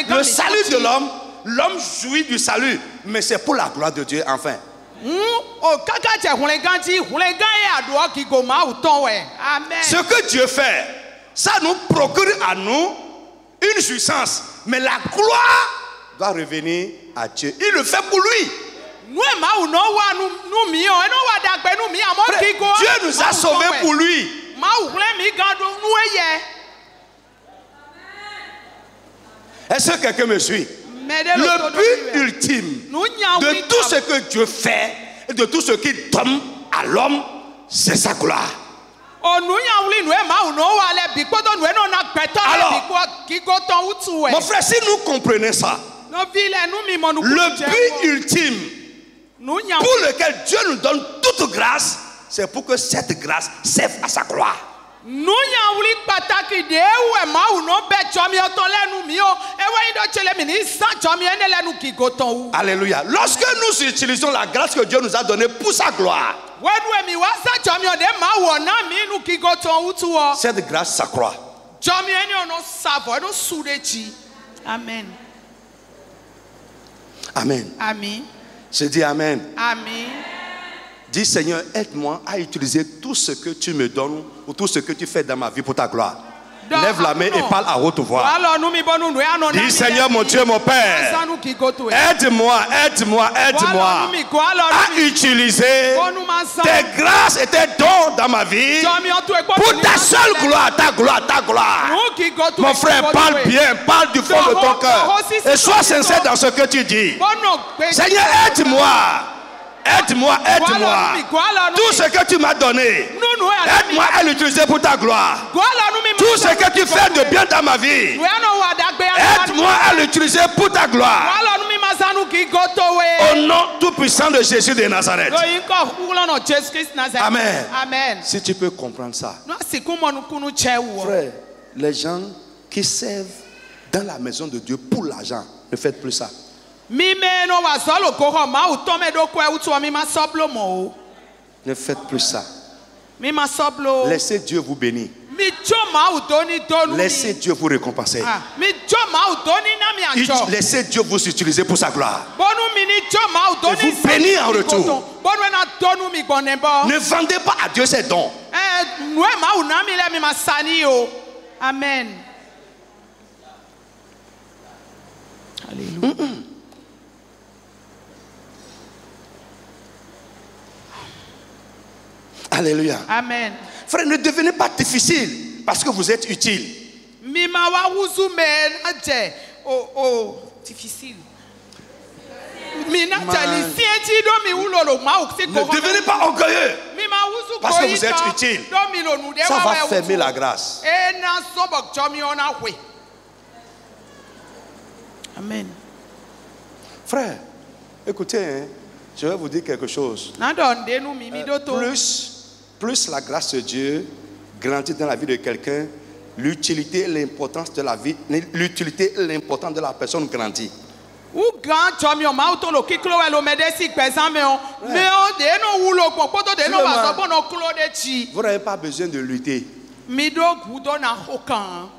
le salut de l'homme, l'homme jouit du salut, mais c'est pour la gloire de Dieu enfin. Ce que Dieu fait, ça nous procure à nous une jouissance, mais la gloire doit revenir à Dieu. Il le fait pour lui. Dieu nous a sauvés pour lui. Est-ce que quelqu'un me suit? Le but ultime de tout ce que Dieu fait et de tout ce qu'il donne à l'homme, c'est sa gloire. Alors, mon frère, si nous comprenons ça, le but ultime pour lequel Dieu nous donne toute grâce, c'est pour que cette grâce serve à sa gloire. Alléluia. Lorsque nous utilisons la grâce que Dieu nous a donnée pour sa gloire, cette grâce s'accroît. Amen. Amen. Amen. Je dis amen. Amen. Dis Seigneur, aide-moi à utiliser tout ce que tu me donnes ou tout ce que tu fais dans ma vie pour ta gloire. Lève la main et parle à haute voix. Dis Seigneur mon Dieu, mon Père, aide-moi à utiliser tes grâces et tes dons dans ma vie pour ta seule gloire, ta gloire. Mon frère, parle bien, parle du fond de ton cœur et sois sincère dans ce que tu dis. Seigneur, aide-moi. Tout ce que tu m'as donné, aide-moi à l'utiliser pour ta gloire. Tout ce que tu fais de bien dans ma vie, aide-moi à l'utiliser pour ta gloire. Au nom tout puissant de Jésus de Nazareth. Amen. Amen. Si tu peux comprendre ça. Frère, les gens qui servent dans la maison de Dieu pour l'argent, ne faites plus ça. Ne faites plus ça. Laissez Dieu vous bénir. Laissez Dieu vous récompenser. Laissez Dieu vous utiliser pour sa gloire. Et vous bénir en retour. Ne vendez pas à Dieu ses dons. Amen. Alléluia. Alléluia. Amen. Frère, ne devenez pas difficile parce que vous êtes utile. Difficile. Ne devenez pas orgueilleux parce que vous êtes utile. Ça va fermer la grâce. Amen. Frère, écoutez, hein, je vais vous dire quelque chose. Plus la grâce de Dieu grandit dans la vie de quelqu'un, l'utilité et l'importance de la vie, l'utilité et l'importance de la personne grandit. Vous n'aurez pas besoin de lutter.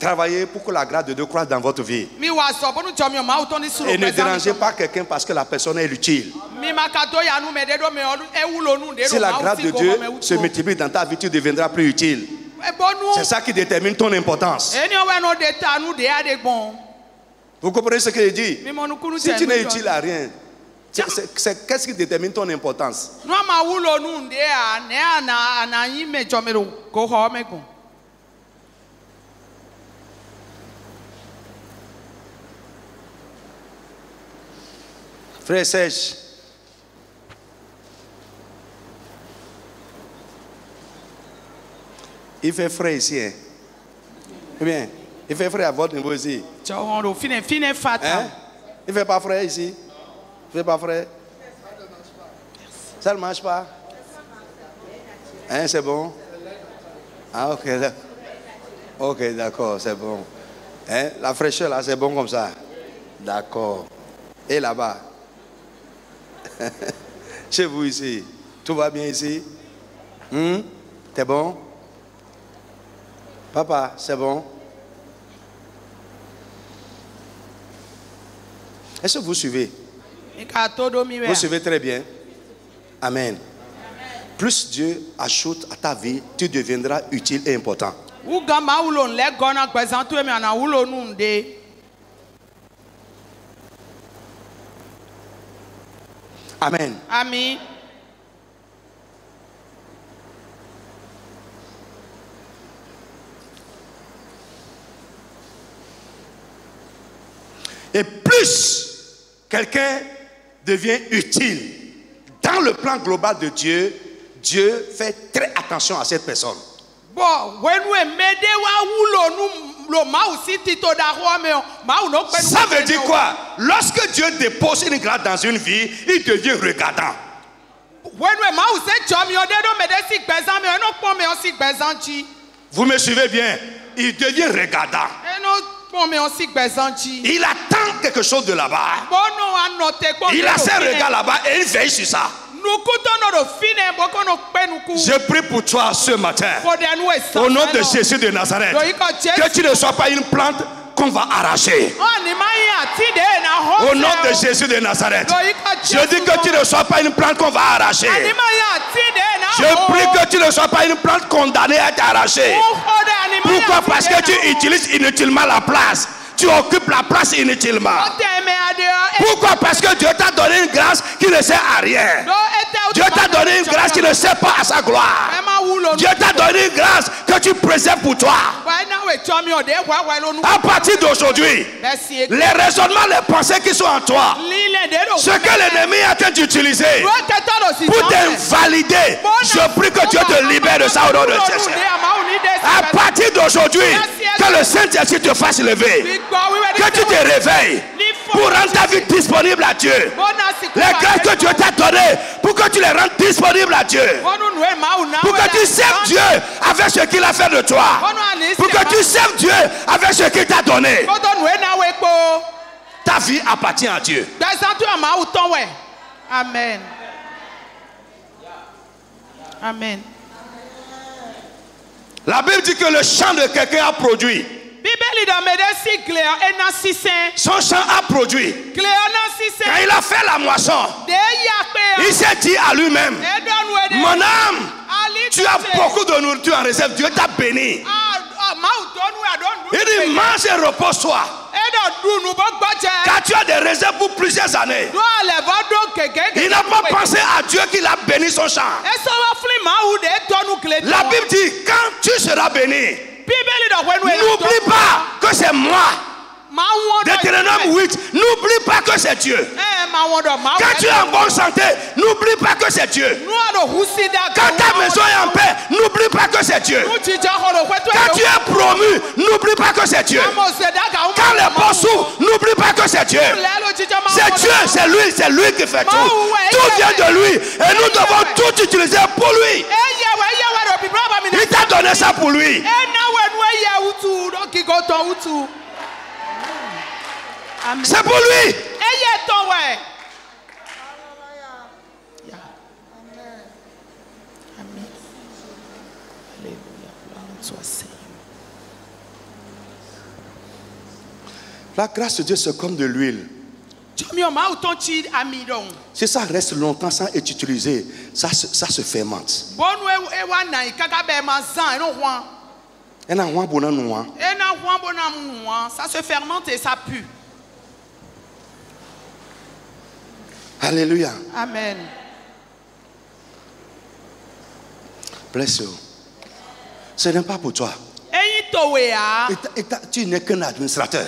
Travaillez pour que la grâce de Dieu croisse dans votre vie. Et ne dérangez pas quelqu'un parce que la personne est utile. Si la grâce de Dieu se multiplie dans ta vie, tu deviendras plus utile. C'est ça qui détermine ton importance. Vous comprenez ce que je dis? Si tu n'es utile à rien, qu'est-ce qui détermine ton importance? Frère Serge, il fait frais ici. Hein? Eh bien, il fait frais à votre niveau ici. Hein? Il fait pas frais ici. Il fait pas frais. Ça ne marche pas. Hein, c'est bon? Ah, ok. Ok, d'accord, c'est bon. Hein? La fraîcheur là, c'est bon comme ça. D'accord. Et là-bas? Chez vous ici, tout va bien ici? T'es bon? Papa, c'est bon? Est-ce que vous suivez? Vous suivez très bien? Amen. Plus Dieu ajoute à ta vie, tu deviendras utile et important. Amen. Amen. Et plus quelqu'un devient utile dans le plan global de Dieu, Dieu fait très attention à cette personne. Ça veut dire quoi? Lorsque Dieu dépose une grâce dans une vie, il devient regardant. Vous me suivez bien? Il devient regardant. Il attend quelque chose de là-bas. Il a ses regards là-bas et il veille sur ça. Je prie pour toi ce matin, au nom de Jésus de Nazareth, que tu ne sois pas une plante qu'on va arracher. Au nom de Jésus de Nazareth, je dis que tu ne sois pas une plante qu'on va arracher. Je prie que tu ne sois pas une plante condamnée à être arrachée. Pourquoi? Parce que tu utilises inutilement la place. Tu occupes la place inutilement. Pourquoi? Parce que Dieu t'a donné une grâce qui ne sert à rien. Dieu t'a donné une grâce qui ne sert pas à sa gloire. Dieu t'a donné une grâce que tu préserves pour toi. À partir d'aujourd'hui, les raisonnements, les pensées qui sont en toi, ce que l'ennemi est en train d'utiliser pour t'invalider, je prie que Dieu te libère de ça au nom de Jésus. À partir d'aujourd'hui, que le Saint-Esprit te fasse lever, que tu te réveilles pour rendre ta vie disponible à Dieu. Les grâces que Dieu t'a données, pour que tu les rendes disponibles à Dieu. Pour que tu serves Dieu avec ce qu'il a fait de toi. Pour que tu serves Dieu avec ce qu'il t'a donné. Ta vie appartient à Dieu. Amen. Amen. La Bible dit que le champ de quelqu'un a produit. Son champ a produit. Quand il a fait la moisson, il s'est dit à lui-même, mon âme, tu as beaucoup de nourriture en réserve. Dieu t'a béni. Il dit mange et repose-toi. Car tu as des réserves pour plusieurs années. Il n'a pas pensé à Dieu qu'il a béni son champ. La Bible dit quand tu seras béni, n'oublie pas que c'est moi. Deutéronome 8, n'oublie pas que c'est Dieu. Quand tu es en bonne santé, n'oublie pas que c'est Dieu. Quand ta maison est en paix, n'oublie pas que c'est Dieu. Quand tu es promu, n'oublie pas que c'est Dieu. Quand les bons s'ouvrent, n'oublie pas que c'est Dieu. C'est Dieu, c'est lui qui fait tout. Tout vient de lui et nous devons tout utiliser pour lui. Il t'a donné ça pour lui. C'est pour lui. La grâce de Dieu, c'est comme de l'huile. Si ça reste longtemps sans être utilisé, ça se fermente. Ça se fermente et ça pue. Alléluia. Amen. Bless you. Ce n'est pas pour toi. Tu n'es qu'un administrateur.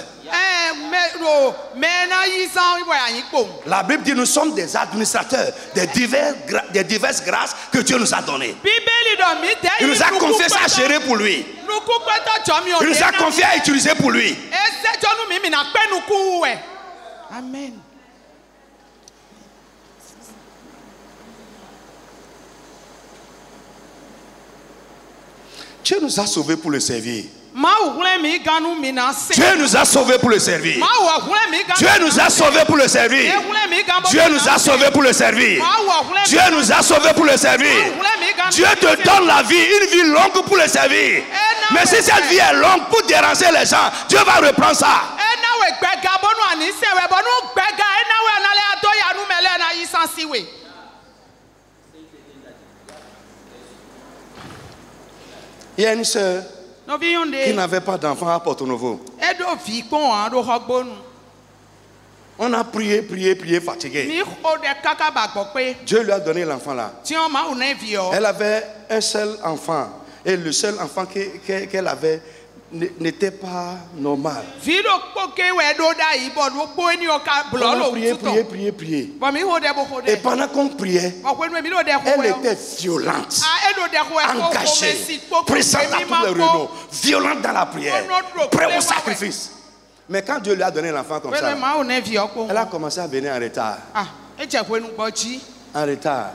La Bible dit nous sommes des administrateurs des diverses grâces que Dieu nous a données. Il nous a confié ça à gérer pour lui. Il nous a confié à utiliser pour lui. Amen. Dieu nous a sauvés pour le servir. Dieu nous a sauvés pour le servir. Dieu nous a sauvés pour le servir. Dieu nous a sauvés pour le servir. Dieu nous a sauvés pour le servir. Dieu te donne la vie, une vie longue pour le servir. Mais si cette vie est longue pour déranger les gens, Dieu va reprendre ça. Il y a une soeur qui n'avait pas d'enfant à Porto-Novo. On a prié, fatigué. Dieu lui a donné l'enfant là. Elle avait un seul enfant. Et le seul enfant qu'elle avait n'était pas normal. On a prié. Et pendant qu'on priait, elle était violente, engagée, présente à tous les réunions, violente dans la prière, prête au sacrifice. Mais quand Dieu lui a donné l'enfant comme ça, elle a commencé à venir en retard. En retard.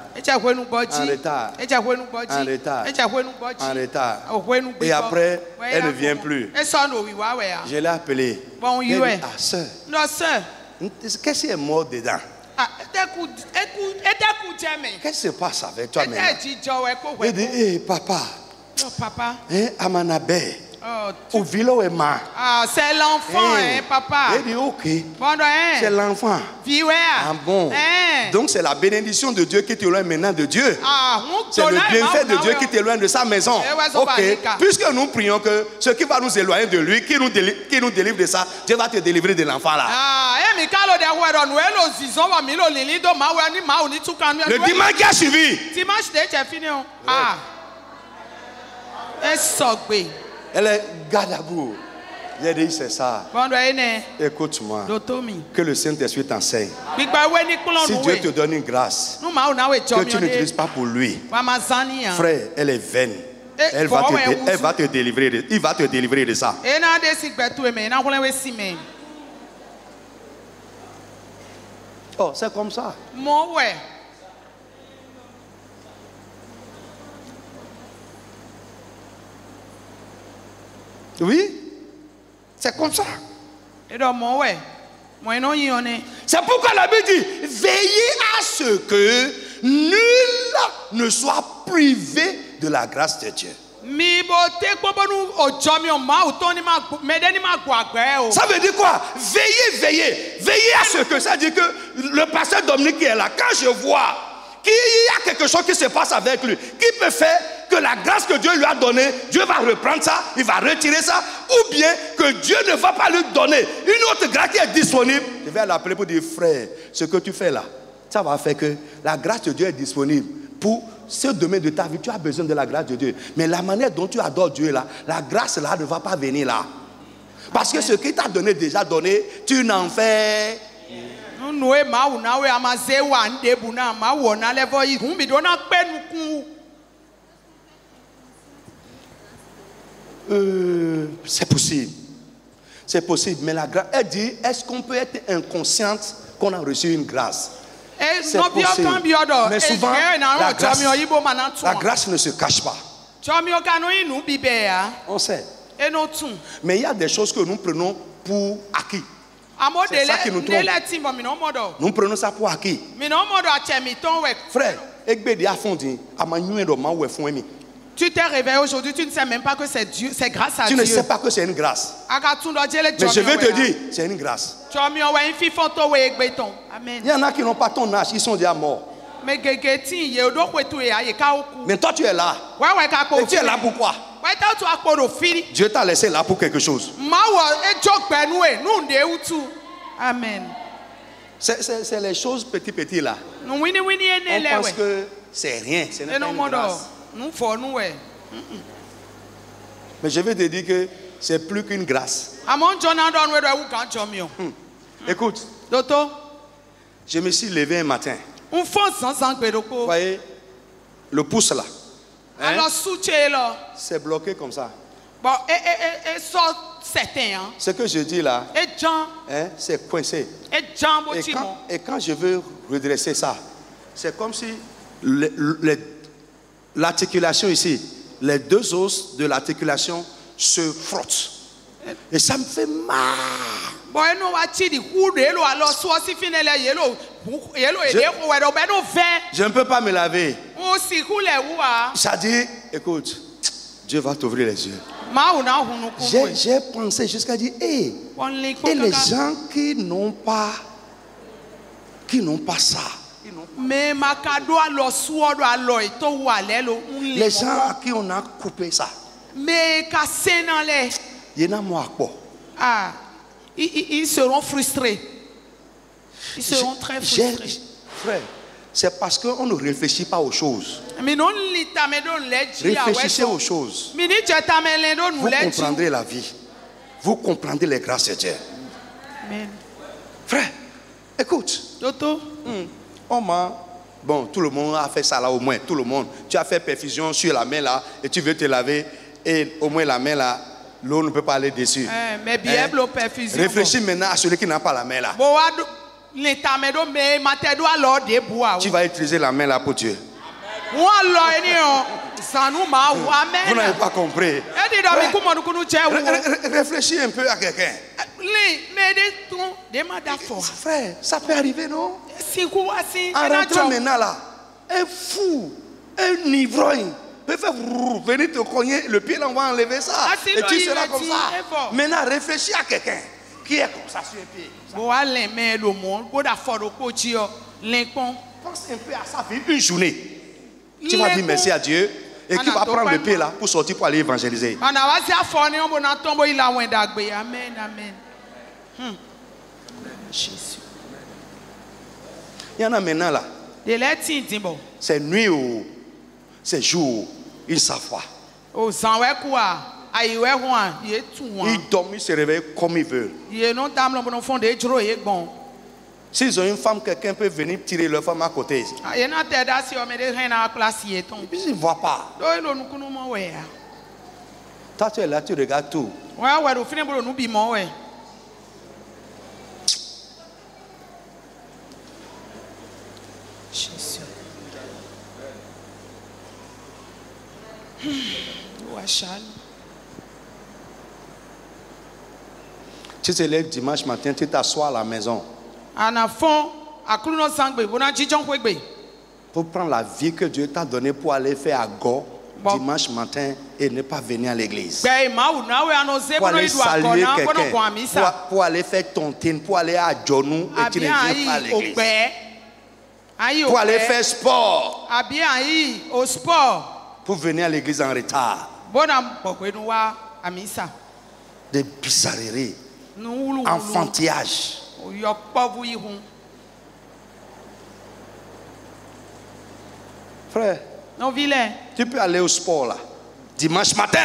Et après, elle ne vient plus. Je l'ai appelée. Elle dit, ah, sœur, qu'est-ce qui est mort dedans? Qu'est-ce qui se passe avec toi maintenant? Elle dit, hé, papa, Amanabé. Au vilo est ma. C'est l'enfant, papa. Elle dit ok. C'est l'enfant. Ah bon. Donc c'est la bénédiction de Dieu qui t'éloigne maintenant de Dieu. C'est le bienfait de Dieu qui t'éloigne de sa maison. Ok. Puisque nous prions que ce qui va nous éloigner de lui, qui nous délivre de ça, Dieu va te délivrer de l'enfant là. Le dimanche qui a suivi. Elle est Gadabou. J'ai dit c'est ça. Écoute-moi. Que le Saint-Esprit t'enseigne. Si Dieu te donne une grâce que tu n'utilises pas pour lui, frère, elle est vaine. Il va te délivrer de ça. Oh, c'est comme ça. Oui, c'est comme ça. C'est pourquoi la Bible dit veillez à ce que nul ne soit privé de la grâce de Dieu. Ça veut dire quoi? Veillez à ce que, ça veut dire que le pasteur Dominique qui est là, quand je vois qu'il y a quelque chose qui se passe avec lui, qui peut faire que que la grâce que Dieu lui a donnée, Dieu va reprendre ça, il va retirer ça, ou bien que Dieu ne va pas lui donner une autre grâce qui est disponible. Je vais l'appeler pour dire, frère, ce que tu fais là, ça va faire que la grâce de Dieu est disponible pour ce domaine de ta vie. Tu as besoin de la grâce de Dieu. Mais la manière dont tu adores Dieu là, la grâce là ne va pas venir là. Parce que ce qu'il t'a donné, déjà donné, tu n'en fais. C'est possible. C'est possible. Mais la grâce, elle dit, est-ce qu'on peut être inconsciente qu'on a reçu une grâce? C'est possible. Mais souvent, la grâce ne se cache pas. On sait. Mais il y a des choses que nous prenons pour acquis. C'est ça qui nous trompe. Nous prenons ça pour acquis. Frère, tu t'es réveillé aujourd'hui, tu ne sais même pas que c'est Dieu, c'est grâce à Dieu. Tu ne sais pas que c'est une grâce. Mais je vais te dire, c'est une grâce. Amen. Il y en a qui n'ont pas ton âge, ils sont déjà morts. Mais toi tu es là. Et tu es là pourquoi? Dieu t'a laissé là pour quelque chose. Amen. C'est les choses petit là. On pense que c'est rien. Ce n'est pas une grâce. Mais je vais te dire que c'est plus qu'une grâce. Écoute, je me suis levé un matin. Vous voyez, le pouce là. C'est bloqué comme ça. Ce que je dis là, c'est coincé. Et quand je veux redresser ça, c'est comme si l'articulation ici, les deux os de l'articulation se frottent. Et ça me fait mal. Je ne peux pas me laver. Ça dit, écoute, Dieu va t'ouvrir les yeux. J'ai pensé jusqu'à dire, et les gens qui n'ont pas ça, les gens à qui on a coupé ça, ils seront frustrés. Ils seront très frustrés. Frère, c'est parce qu'on ne réfléchit pas aux choses. Réfléchissez aux choses. Vous comprendrez la vie. Vous comprendrez les grâces de Dieu. Amen. Frère, écoute. Bon, tout le monde a fait ça là au moins. Tout le monde. Tu as fait perfusion sur la main là et tu veux te laver et au moins la main là, l'eau ne peut pas aller dessus. Réfléchis maintenant à celui qui n'a pas la main là. Tu vas utiliser la main là pour Dieu. Vous n'avez pas compris. Réfléchis un peu à quelqu'un. Frère, ça peut arriver, non? En rentrant maintenant là, un fou, un ivrogne peut faire venir te cogner le pied, là on va enlever ça. Et tu seras comme ça. Maintenant, réfléchis à quelqu'un qui est comme ça sur un pied. Pense un peu à sa vie, une journée. Tu vas dire merci à Dieu et qui va prendre le pied là pour sortir pour aller évangéliser. Amen, amen. Jésus. Il y en a maintenant là. C'est nuit ou c'est jour, ils ne savent pas. Ils dorment, ils se réveillent comme ils veulent. S'ils ont une femme, quelqu'un peut venir tirer leur femme à côté. Ils ne voient pas. Toi, tu es là, tu regardes tout. Jésus. Tu te lèves dimanche matin, tu t'assois à la maison. Pour prendre la vie que Dieu t'a donnée pour aller faire à Go dimanche matin et ne pas venir à l'église. Pour aller saluer quelqu'un, pour aller faire tontine, pour aller à Djonou et tu ne viens pas à l'église. Pour aller faire sport. pour venir à l'église en retard. Des bizarreries, enfantillage. Frère, tu peux aller au sport là, dimanche matin,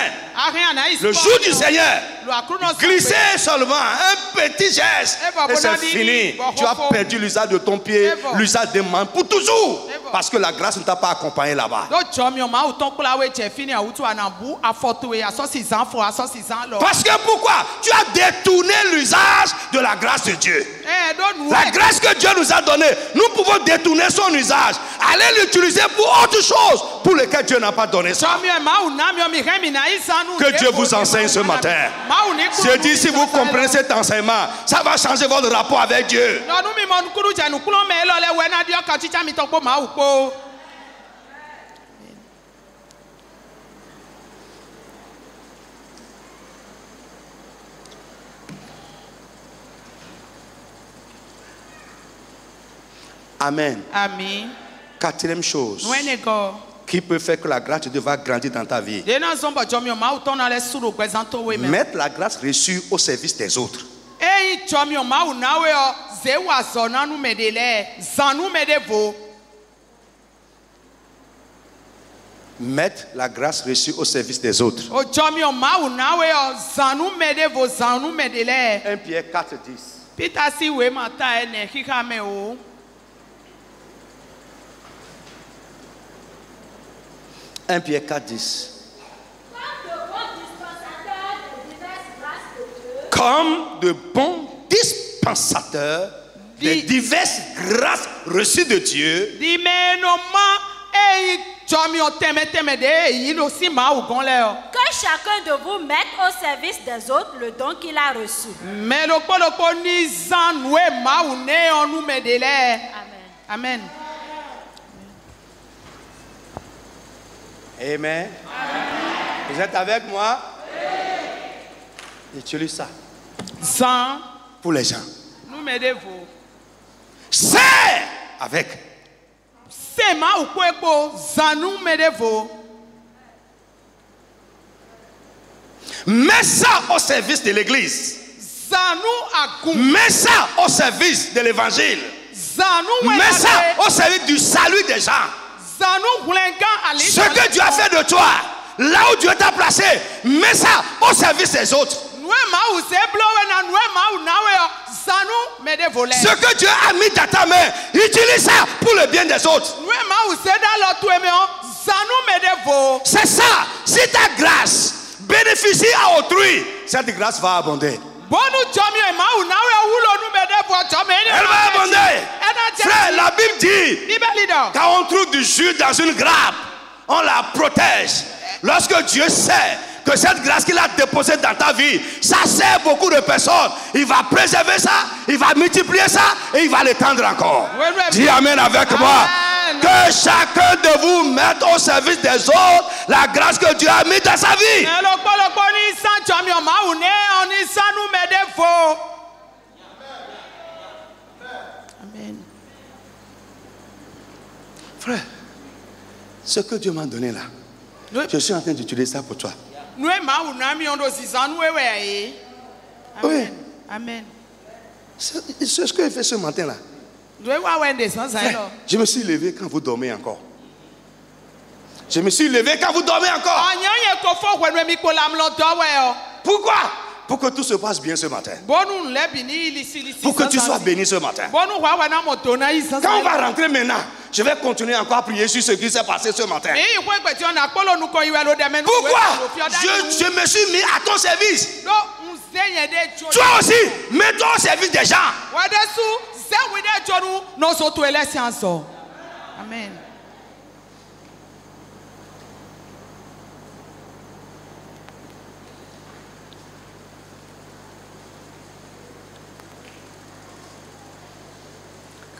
le jour du Seigneur, glisser seulement un petit geste et c'est fini. Tu as perdu l'usage de ton pied, l'usage des mains pour toujours. Parce que la grâce ne t'a pas accompagné là-bas. Parce que pourquoi? Tu as détourné l'usage de la grâce de Dieu. La grâce que Dieu nous a donnée, nous pouvons détourner son usage. Aller l'utiliser pour autre chose pour lequel Dieu n'a pas donné ça. Que Dieu vous enseigne ce matin. Je dis, si vous comprenez cet enseignement, ça va changer votre rapport avec Dieu. Amen. Amen. Quatrième chose qui peut faire que la grâce de Dieu va grandir dans ta vie. Mettre la grâce reçue au service des autres. Mettre la grâce reçue au service des autres. 1 Pierre 4:10. 1 Pierre 4:10. Comme de bons dispensateurs des diverses grâces reçues de Dieu. Que chacun de vous mette au service des autres le don qu'il a reçu. Amen. Amen. Amen. Vous êtes avec moi? Utilise ça. Pour les gens. C'est avec. Mets ça au service de l'église. Mets ça au service de l'évangile. Mets ça au service du salut des gens. Ce que Dieu a fait de toi, là où Dieu t'a placé, mets ça au service des autres. Ce que Dieu a mis dans ta main, utilise ça pour le bien des autres. C'est ça. Si ta grâce bénéficie à autrui, cette grâce va abonder. Elle va abonder. Frère, la Bible dit, quand on trouve du jus dans une grappe, on la protège. Lorsque Dieu sait que cette grâce qu'il a déposée dans ta vie, ça sert beaucoup de personnes, il va préserver ça, il va multiplier ça et il va l'étendre encore. Dis amen avec moi. Que chacun de vous mette au service des autres la grâce que Dieu a mise dans sa vie. Amen. Frère, ce que Dieu m'a donné là, je suis en train d'utiliser ça pour toi. Oui. Amen. C'est ce que j'ai fait ce matin là. Frère, je me suis levé quand vous dormez encore. Je me suis levé quand vous dormez encore. Pourquoi? Pour que tout se passe bien ce matin. Pour que tu sois béni ce matin. Quand on va rentrer maintenant, je vais continuer encore à prier sur ce qui s'est passé ce matin. Pourquoi? Je me suis mis à ton service. Toi aussi, mets-toi au service des gens. Amen.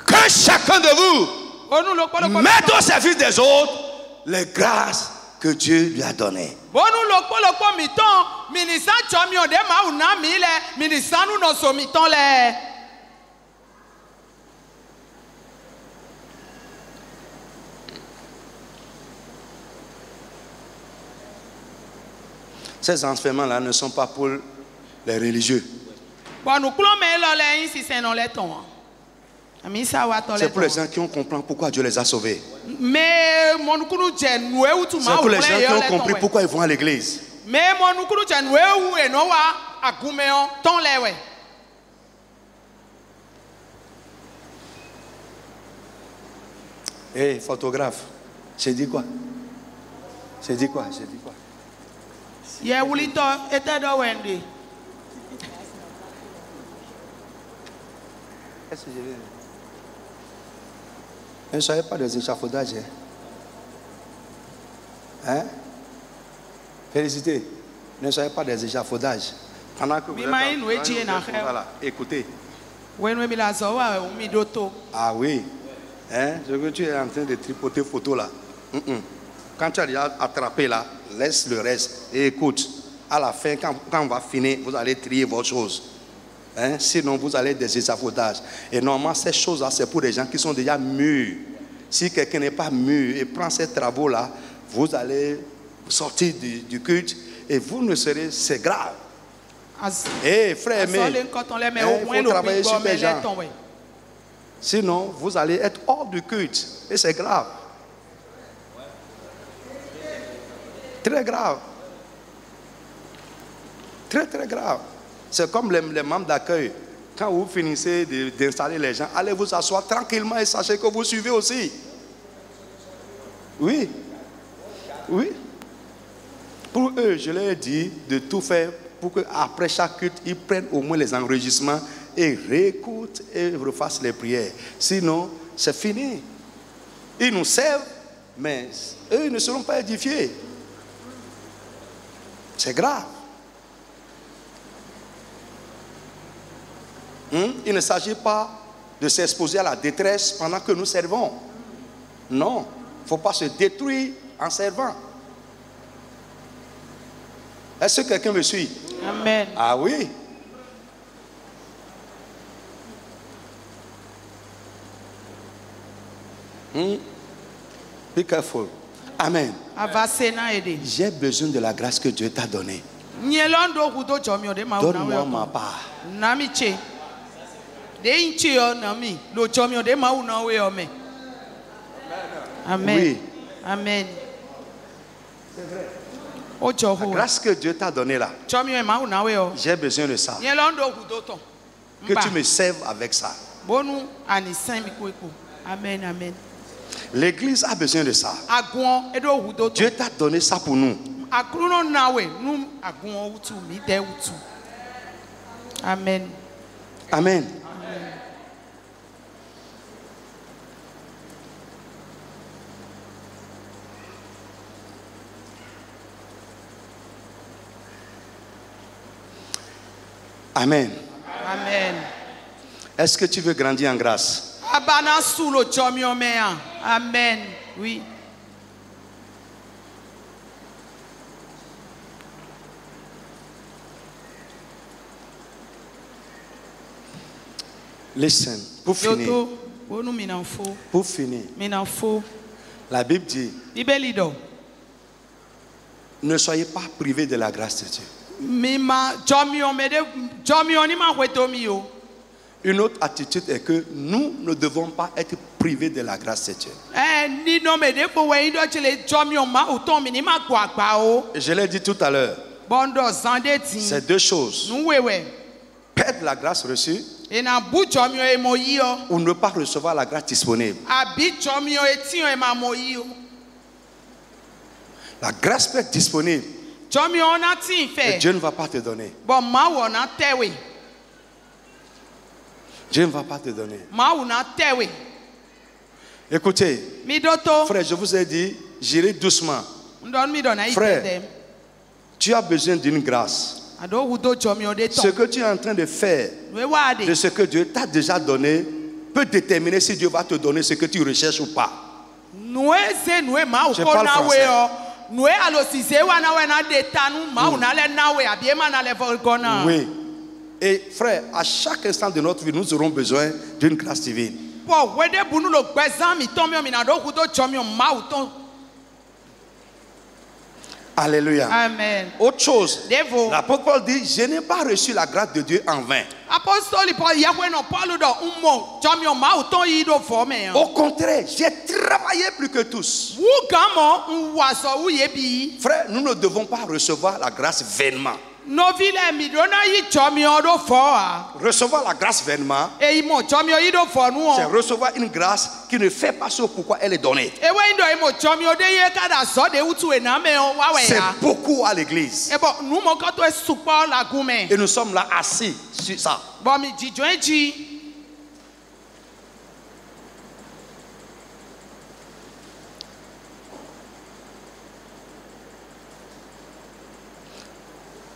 Que chacun de vous mette au service des autres les grâces que Dieu lui a données. Ces enseignements-là ne sont pas pour les religieux. C'est pour les gens qui ont compris pourquoi Dieu les a sauvés. C'est pour les gens qui ont compris pourquoi ils vont à l'église. Hé, photographe, j'ai dit quoi? J'ai dit quoi? J'ai dit quoi? Qu'est-ce que je vais dire? Ne soyez pas des échafaudages. Hein? Félicitez. Ne soyez pas des échafaudages. Pendant que vous êtes voilà, écoutez. Ah oui. Hein? Ce que tu es en train de tripoter photo là. Quand tu as déjà attrapé là, laisse le reste et écoute. À la fin, quand on va finir, vous allez trier votre chose. Hein? Sinon, vous allez des échafaudages. Et normalement, ces choses-là, c'est pour des gens qui sont déjà mûrs. Si quelqu'un n'est pas mûr et prend ces travaux-là, vous allez sortir du culte et vous ne serez... C'est grave. Eh, frère, mais il faut travailler sur les gens. Sinon, vous allez être hors du culte. Et c'est grave. Très grave. Très, très grave. C'est comme les membres d'accueil. Quand vous finissez d'installer les gens, allez vous asseoir tranquillement et sachez que vous suivez aussi. Oui. Oui. Pour eux, je leur ai dit de tout faire pour qu'après chaque culte, ils prennent au moins les enregistrements et réécoutent et refassent les prières. Sinon, c'est fini. Ils nous servent, mais eux ne seront pas édifiés. C'est grave. Il ne s'agit pas de s'exposer à la détresse pendant que nous servons. Non, il ne faut pas se détruire en servant. Est-ce que quelqu'un me suit? Amen. Ah oui. Be careful. Amen. J'ai besoin de la grâce que Dieu t'a donnée. Donne-moi ma part. Amen. Oui. Amen. C'est vrai. La grâce que Dieu t'a donnée là, j'ai besoin de ça. Que tu me serves avec ça. Amen, amen. L'église a besoin de ça. Dieu t'a donné ça pour nous. Amen. Amen. Amen. Amen. Est-ce que tu veux grandir en grâce? Amen. Oui. Listen, pour finir. Pour finir. La Bible dit, ne soyez pas privés de la grâce de Dieu. Une autre attitude est que nous ne devons pas être privés de la grâce de Dieu. Je l'ai dit tout à l'heure. C'est deux choses. Perdre la grâce reçue ou ne pas recevoir la grâce disponible. La grâce peut être disponible. Et Dieu ne va pas te donner. Dieu ne va pas te donner. Écoutez, frère, je vous ai dit, j'irai doucement. Frère, tu as besoin d'une grâce. Ce que tu es en train de faire, de ce que Dieu t'a déjà donné, peut déterminer si Dieu va te donner ce que tu recherches ou pas. Je parle français. Oui. Et frère, à chaque instant de notre vie, nous aurons besoin d'une grâce divine. Alléluia. Amen. Autre chose, l'apôtre Paul dit, je n'ai pas reçu la grâce de Dieu en vain. Au contraire, j'ai travaillé plus que tous. Frère, nous ne devons pas recevoir la grâce vainement. Recevoir la grâce vainement, c'est recevoir une grâce qui ne fait pas ce pourquoi elle est donnée. C'est beaucoup à l'église. Et nous sommes là assis sur ça.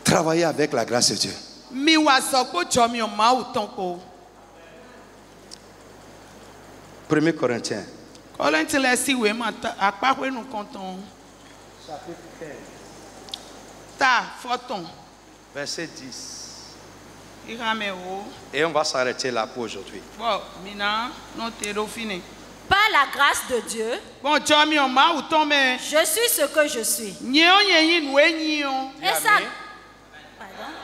Travailler avec la grâce de Dieu. 1 Corinthiens. Verset 10. Et on va s'arrêter là pour aujourd'hui. Par la grâce de Dieu, je suis ce que je suis. Et ça,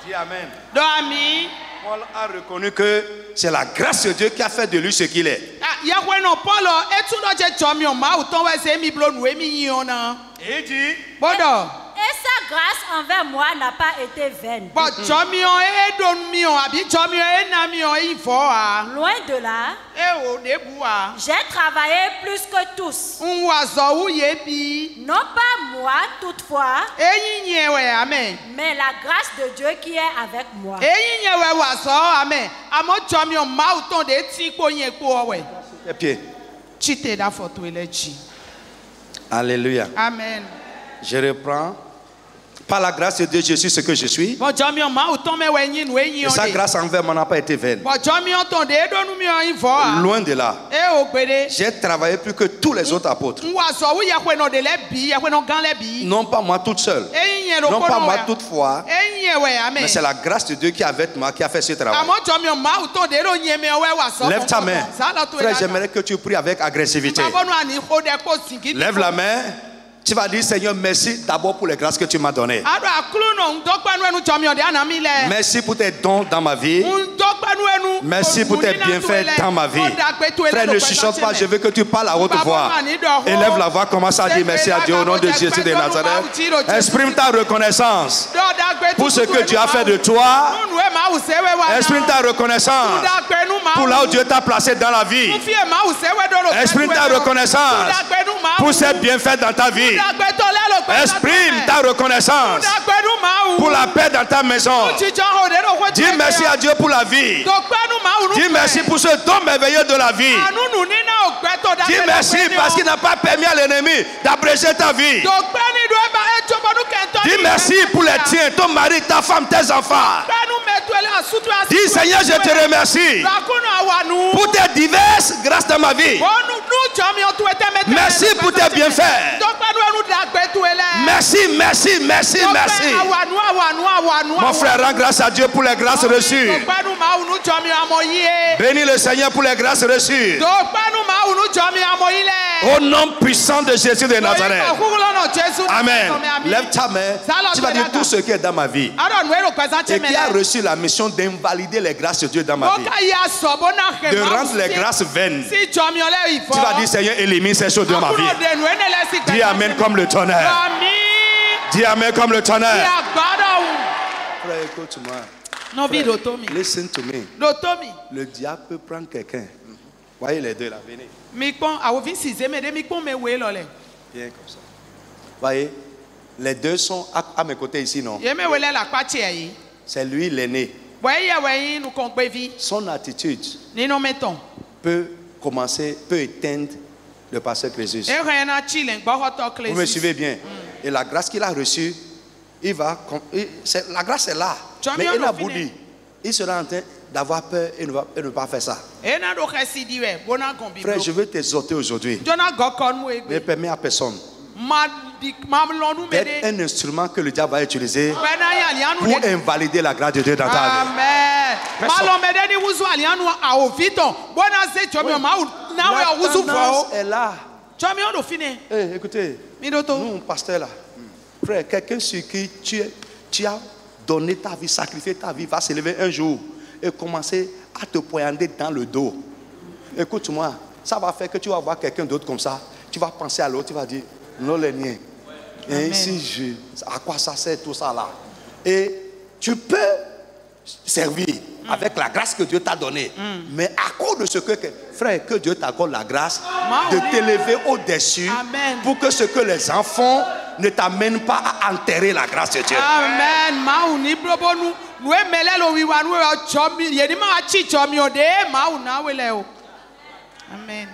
dis Amen. Paul a reconnu que c'est la grâce de Dieu qui a fait de lui ce qu'il est. Et il dit, et sa grâce envers moi n'a pas été vaine. Loin de là, j'ai travaillé plus que tous. Non pas moi toutefois, mais la grâce de Dieu qui est avec moi. Alléluia. Amen. Je reprends. Par la grâce de Dieu, je suis ce que je suis. Et sa grâce envers moi n'a pas été vaine. Loin de là. J'ai travaillé plus que tous les autres apôtres. Non pas moi toute seule. Non pas moi toutefois. Mais c'est la grâce de Dieu qui est avec moi qui a fait ce travail. Lève ta main. Frère, j'aimerais que tu pries avec agressivité. Lève la main. Tu vas dire, Seigneur, merci d'abord pour les grâces que tu m'as données. Merci pour tes dons dans ma vie. Merci pour tes bienfaits dans ma vie. Frère, ne chuchote pas, je veux que tu parles à haute voix. Élève la voix, commence à dire merci à Dieu au nom de Jésus de Nazareth. Exprime ta reconnaissance pour ce que Dieu a fait de toi. Exprime ta reconnaissance pour là où Dieu t'a placé dans la vie. Exprime ta reconnaissance pour ses bienfaits dans ta vie. Exprime ta reconnaissance pour la paix dans ta maison. Dis merci à Dieu pour la vie. Dis merci pour ce don merveilleux de la vie. Dis merci parce qu'il n'a pas permis à l'ennemi d'abréger ta vie. Dis merci pour les tiens, ton mari, ta femme, tes enfants. Dis Seigneur, je te remercie pour tes diverses grâces dans ma vie. Merci pour tes bienfaits. Merci, merci, merci, merci. Mon frère, rends grâce à Dieu pour les grâces reçues. Bénis le Seigneur pour les grâces reçues. Au nom puissant de Jésus de Nazareth. Amen. Lève ta main. Tu vas dire tout ce qui est dans ma vie et qui a reçu la mission d'invalider les grâces de Dieu dans ma vie, de rendre les grâces vaines. Tu vas dire Seigneur, élimine ces choses de ma vie. Dis Amen comme le tonnerre. Dis Amen comme le tonnerre. Frère, écoute-moi. Listen to me. Le diable peut prendre quelqu'un. Voyez les deux là, venez. Bien comme ça. Voyez, les deux sont à mes côtés ici, non? C'est lui l'aîné. Son attitude peut éteindre le pasteur Crésus. Vous me suivez bien? Et la grâce qu'il a reçue, la grâce est là. Mais il a voulu. Il sera en train d'avoir peur et ne pas faire ça. Frère, je veux t'exhorter aujourd'hui. Ne permets à personne d'être un instrument que le diable va utiliser pour invalider la grâce de Dieu dans ta vie. La tendance est là. Écoutez, nous, pasteur là, Frère, quelqu'un sur qui tu as donné ta vie, sacrifié ta vie, va se lever un jour et commencer à te poignarder dans le dos. Écoute-moi, ça va faire que tu vas voir quelqu'un d'autre comme ça. Tu vas penser à l'autre, tu vas dire, non les miens. Et ici, à quoi ça sert tout ça là? Et tu peux servir avec la grâce que Dieu t'a donnée. Mais à cause de ce que, frère, que Dieu t'accorde la grâce de t'élever au-dessus pour que ce que les enfants ne t'amènent pas à enterrer la grâce de Dieu. Amen.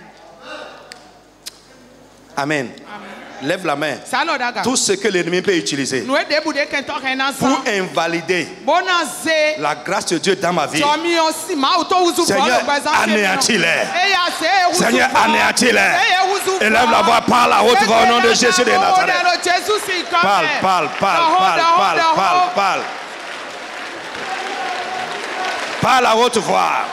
Amen. Amen. Lève la main. Tout ce que l'ennemi peut utiliser pour invalider la grâce de Dieu dans ma vie, Seigneur, anéantis-les. Seigneur, anéantis-les. Élève la voix, parle à haute voix au nom de Jésus de Nazareth. Parle. Parle à haute voix.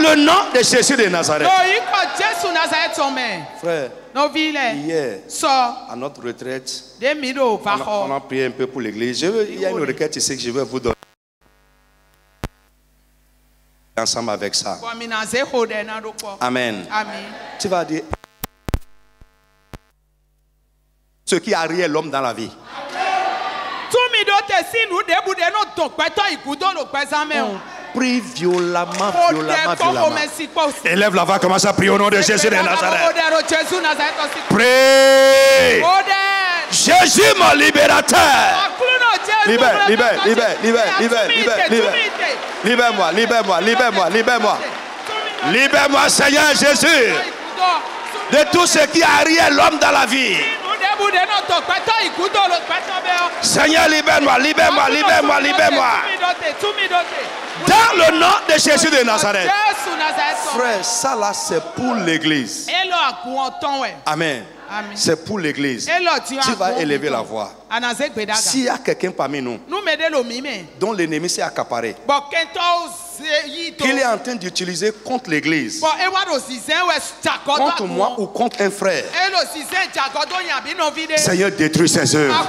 Le nom de Jésus de Nazareth. Frère, hier, à notre retraite, on a prié un peu pour l'église. Il y a une requête ici que je vais vous donner. Ensemble avec ça. Amen. Tu vas dire ce qui arrière l'homme dans la vie. Prie violemment. Élève la voix, commence à prier au nom de Jésus de Nazareth. Prie. Jésus mon libérateur. Libère-moi. Libère-moi, Seigneur Jésus, de tout ce qui arrière l'homme dans la vie. Seigneur, libère-moi. Dans le nom de Jésus de Nazareth. Frère, ça là c'est pour l'église. Amen. C'est pour l'église. Tu vas élever la voix. S'il y a quelqu'un parmi nous dont l'ennemi s'est accaparé, qu'il est en train d'utiliser contre l'église, contre moi ou contre un frère, Seigneur, détruis ses œuvres.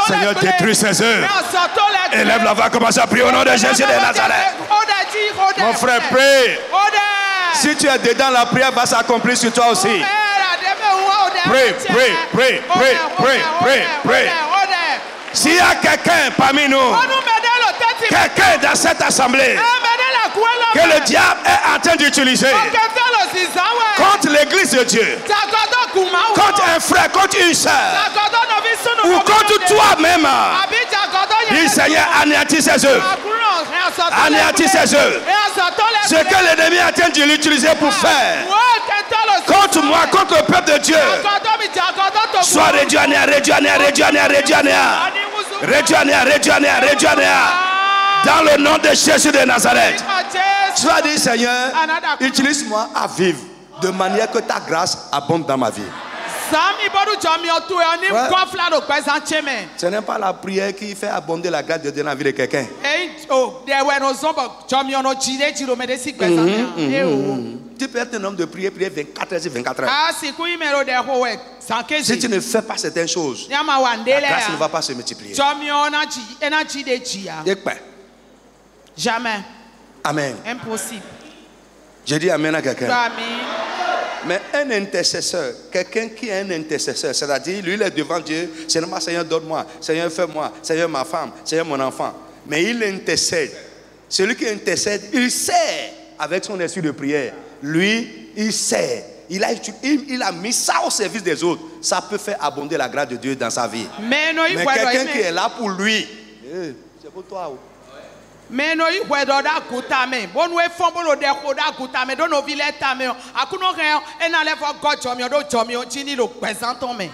Seigneur, détruis ses œuvres. Élève la voix, commence à prier au nom de Jésus de Nazareth. Mon frère, prie. Si tu es dedans, la prière va s'accomplir sur toi aussi. Prie. S'il y a quelqu'un parmi nous, quelqu'un dans cette assemblée que le diable est en train d'utiliser contre l'église de Dieu, contre un frère, contre une soeur, ou contre toi-même, dis Seigneur, anéantis ses œuvres. Anéantis ses œuvres. Ce que l'ennemi est en train de l'utiliser pour faire contre moi, contre le peuple de Dieu, soit réduit à néant. Dans le nom de Jésus de Nazareth. Tu vas dire Seigneur, utilise-moi à vivre de manière que ta grâce abonde dans ma vie. Ce n'est pas la prière qui fait abonder la grâce de Dieu dans la vie de quelqu'un. Tu peux être un homme de prière 24 heures sur 24 heures. Si tu ne fais pas certaines choses, la grâce ne va pas se multiplier. Jamais. Amen. Impossible. Je dis amen à quelqu'un. Mais un intercesseur, quelqu'un qui est un intercesseur, c'est-à-dire lui il est devant Dieu, seulement Seigneur donne-moi, Seigneur fais-moi, Seigneur ma femme, Seigneur mon enfant. Mais il intercède. Celui qui intercède, il sait avec son esprit de prière. Lui, il sait. Il a mis ça au service des autres. Ça peut faire abonder la grâce de Dieu dans sa vie. Mais quelqu'un qui est là pour lui, c'est pour toi. Mais no i wedoda kutame bonu e fombolo de koda kutame do no viletame akuno re enale fo gochomio do chomio chini lo présentons me.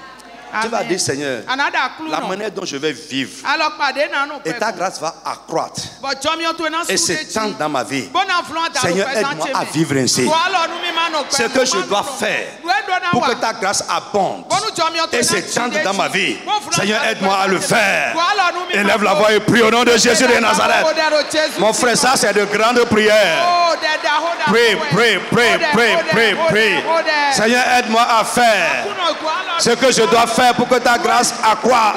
Tu vas dire Seigneur, la manière dont je vais vivre et ta grâce va accroître et s'étendre dans ma vie. Seigneur, aide-moi à vivre ainsi. Ce que je dois faire pour que ta grâce abonde et s'étende dans ma vie. Seigneur, aide-moi à le faire. Élève la voix et prie au nom de Jésus de Nazareth. Mon frère, ça c'est de grandes prières. Prie, prie, prie, prie, prie, prie. Seigneur, aide-moi à faire ce que je dois faire pour que ta grâce accroisse.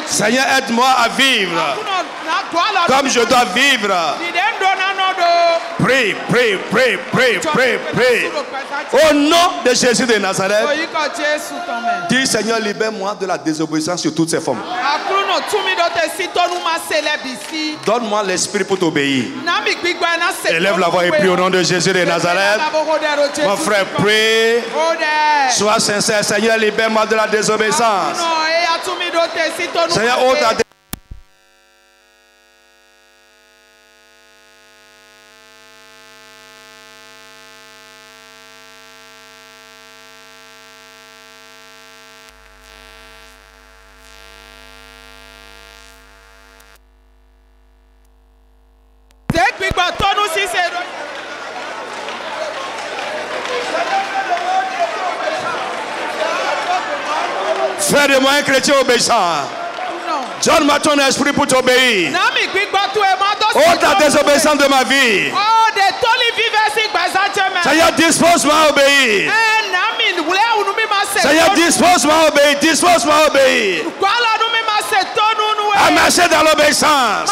Seigneur, aide-moi à vivre comme je dois vivre. Prie, prie, prie, prie, prie, prie. Au nom de Jésus de Nazareth, dis Seigneur, libère-moi de la désobéissance sur toutes ses formes. Donne-moi l'esprit pour t'obéir. Élève la voix et prie au nom de Jésus de Nazareth. Mon frère, prie. Sois sincère. Seigneur, libère-moi de la désobéissance. Seigneur, ôte la désobéissance. Fais de moi un chrétien obéissant. Donne-moi ton esprit pour t'obéir. Ôte la désobéissance de ma vie. Seigneur, dispose-moi à obéir. Seigneur, dispose-moi à obéir. Dispose-moi à obéir. À marcher dans l'obéissance.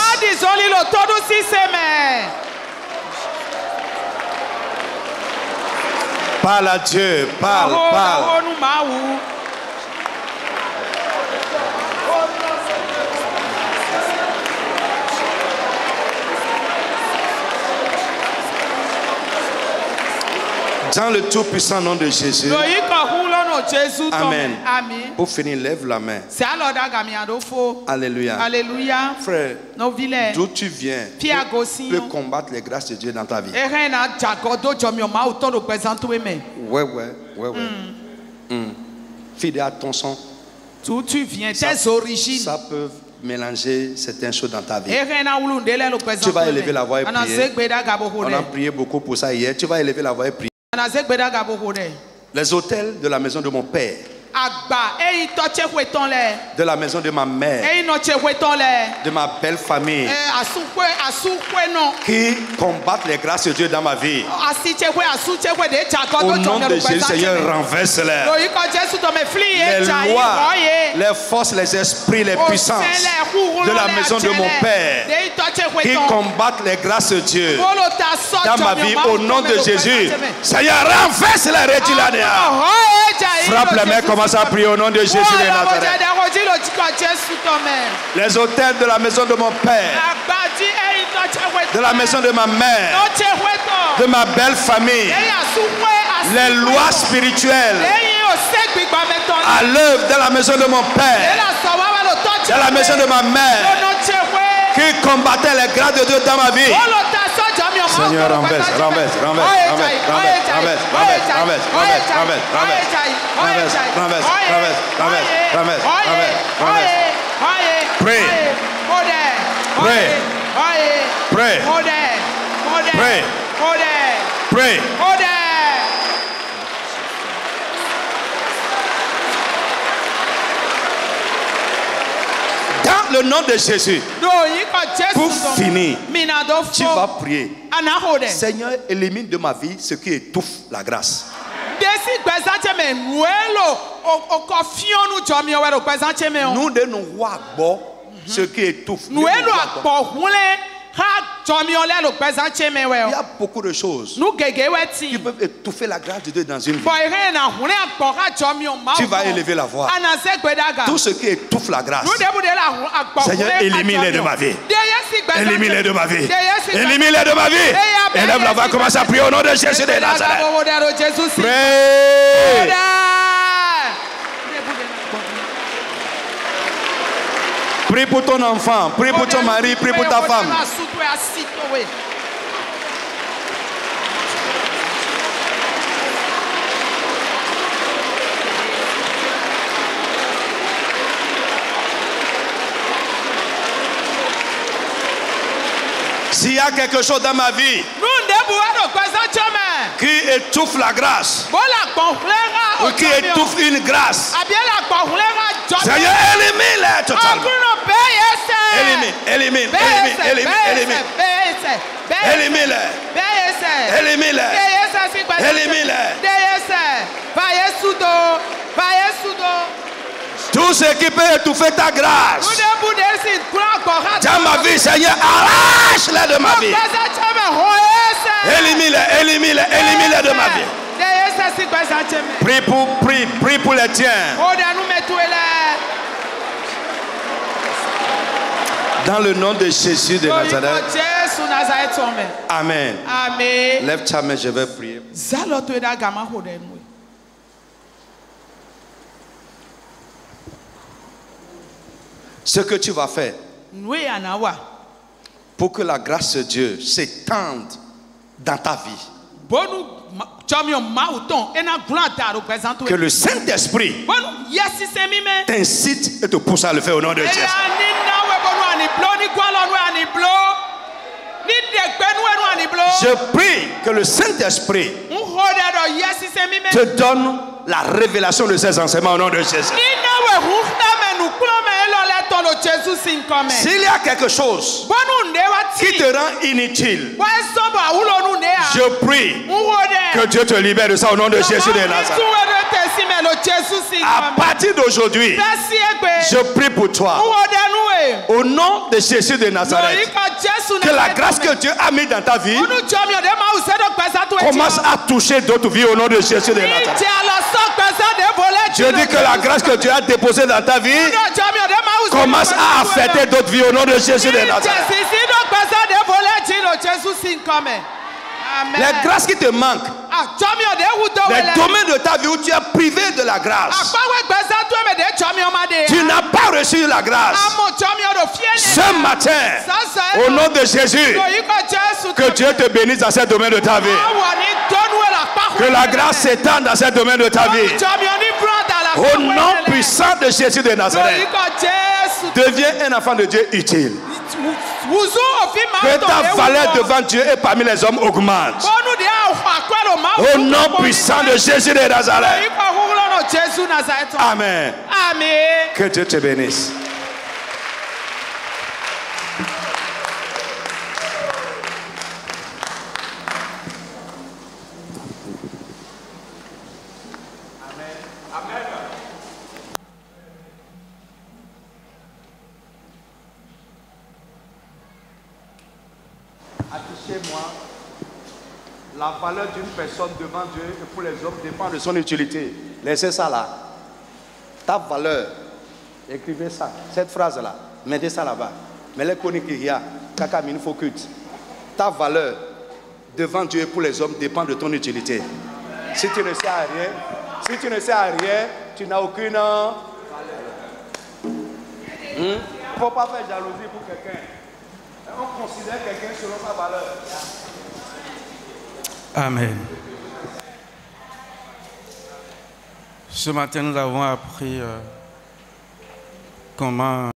Parle à Dieu. Parle, parle. Dans le tout puissant nom de Jésus. Amen. Pour finir, lève la main. Alléluia. Alléluia. Frère, d'où tu viens, tu peux combattre les grâces de Dieu dans ta vie. Ouais. Fidèle à ton sang. D'où tu viens, tes origines. Ça peut mélanger certaines choses dans ta vie. Tu vas élever la voix et prier. On a prié beaucoup pour ça hier. Tu vas élever la voix et prier. Les hôtels de la maison de mon père, de la maison de ma mère, de ma belle famille, qui combattent les grâces de Dieu dans ma vie. Au nom de Jésus, Seigneur, renverse-les. Les lois, les forces, les esprits, les puissances de la maison de mon père, qui combattent les grâces de Dieu dans ma vie. Au nom de Jésus, Seigneur, renverse-les, retire-les. Frappe les mains, commence à prier au nom de Jésus de Nazareth. Les hôtels de la maison de mon père, de la maison de ma mère, de ma belle famille, les lois spirituelles à l'œuvre de la maison de mon père, de la maison de ma mère, qui combattaient les grâces de Dieu dans ma vie. Seigneur, renverse. Pray. Dans le nom de Jésus, pour finir, tu vas prier. Seigneur, élimine de ma vie ce qui étouffe la grâce. Nous de nous voir ce qui étouffe. Il y a beaucoup de choses qui peuvent étouffer la grâce de Dieu dans une vie. Tu vas élever la voix. Tout ce qui étouffe la grâce, Seigneur, élimine-les de ma vie. Élimine-les de ma vie. Élimine-les de ma vie. Élève la voix, commence à prier au nom de Jésus de Nazareth. Prie. Prie pour ton enfant, prie pour ton mari, prie pour ta femme. S'il y a quelque chose dans ma vie qui étouffe la grâce, ou qui étouffe une grâce. Seigneur, élimine-les totalement. Élimine. Tout ce qui peut étouffer ta grâce dans ma vie, Seigneur, arrache-les de ma vie. Élimine-les de ma vie. Prie pour les tiens. Dans le nom de Jésus de Nazareth. Amen. Lève ta main, je vais prier. Ce que tu vas faire pour que la grâce de Dieu s'étende dans ta vie. Que le Saint-Esprit t'incite et te pousse à le faire au nom de Jésus. Je prie que le Saint-Esprit te donne la révélation de ces enseignements au nom de Jésus. S'il y a quelque chose qui te rend inutile, je prie que Dieu te libère de ça au nom de Jésus de Nazareth. À partir d'aujourd'hui, je prie pour toi, au nom de Jésus de Nazareth, que la grâce que Dieu a mise dans ta vie commence à toucher d'autres vies au nom de Jésus de Nazareth. Je dis que la grâce que Dieu a déposée dans ta vie commence à affecter d'autres vies au nom de Jésus de Nazareth. Les grâces qui te manquent, les domaines de ta vie où tu es privé de la grâce, tu n'as pas reçu la grâce. Ce matin, au nom de Jésus, que Dieu te bénisse dans ces domaines de ta vie. Que la grâce s'étende dans ces domaines de ta vie. Au nom puissant de Jésus de Nazareth, deviens un enfant de Dieu utile. Que ta valeur devant Dieu et parmi les hommes augmente. Au nom puissant de Jésus de Nazareth. Amen. Que Dieu te bénisse. Affichez-moi la valeur d'une personne devant Dieu et pour les hommes dépend de son utilité. Laissez ça là. Ta valeur, écrivez ça, cette phrase là, mettez ça là-bas. Mais les coniquiria, kakamine fokut. Ta valeur devant Dieu et pour les hommes dépend de ton utilité. Si tu ne sais à rien, tu n'as aucune valeur. Il ne faut pas faire jalousie pour quelqu'un. On considère quelqu'un selon sa valeur. Amen. Ce matin, nous avons appris comment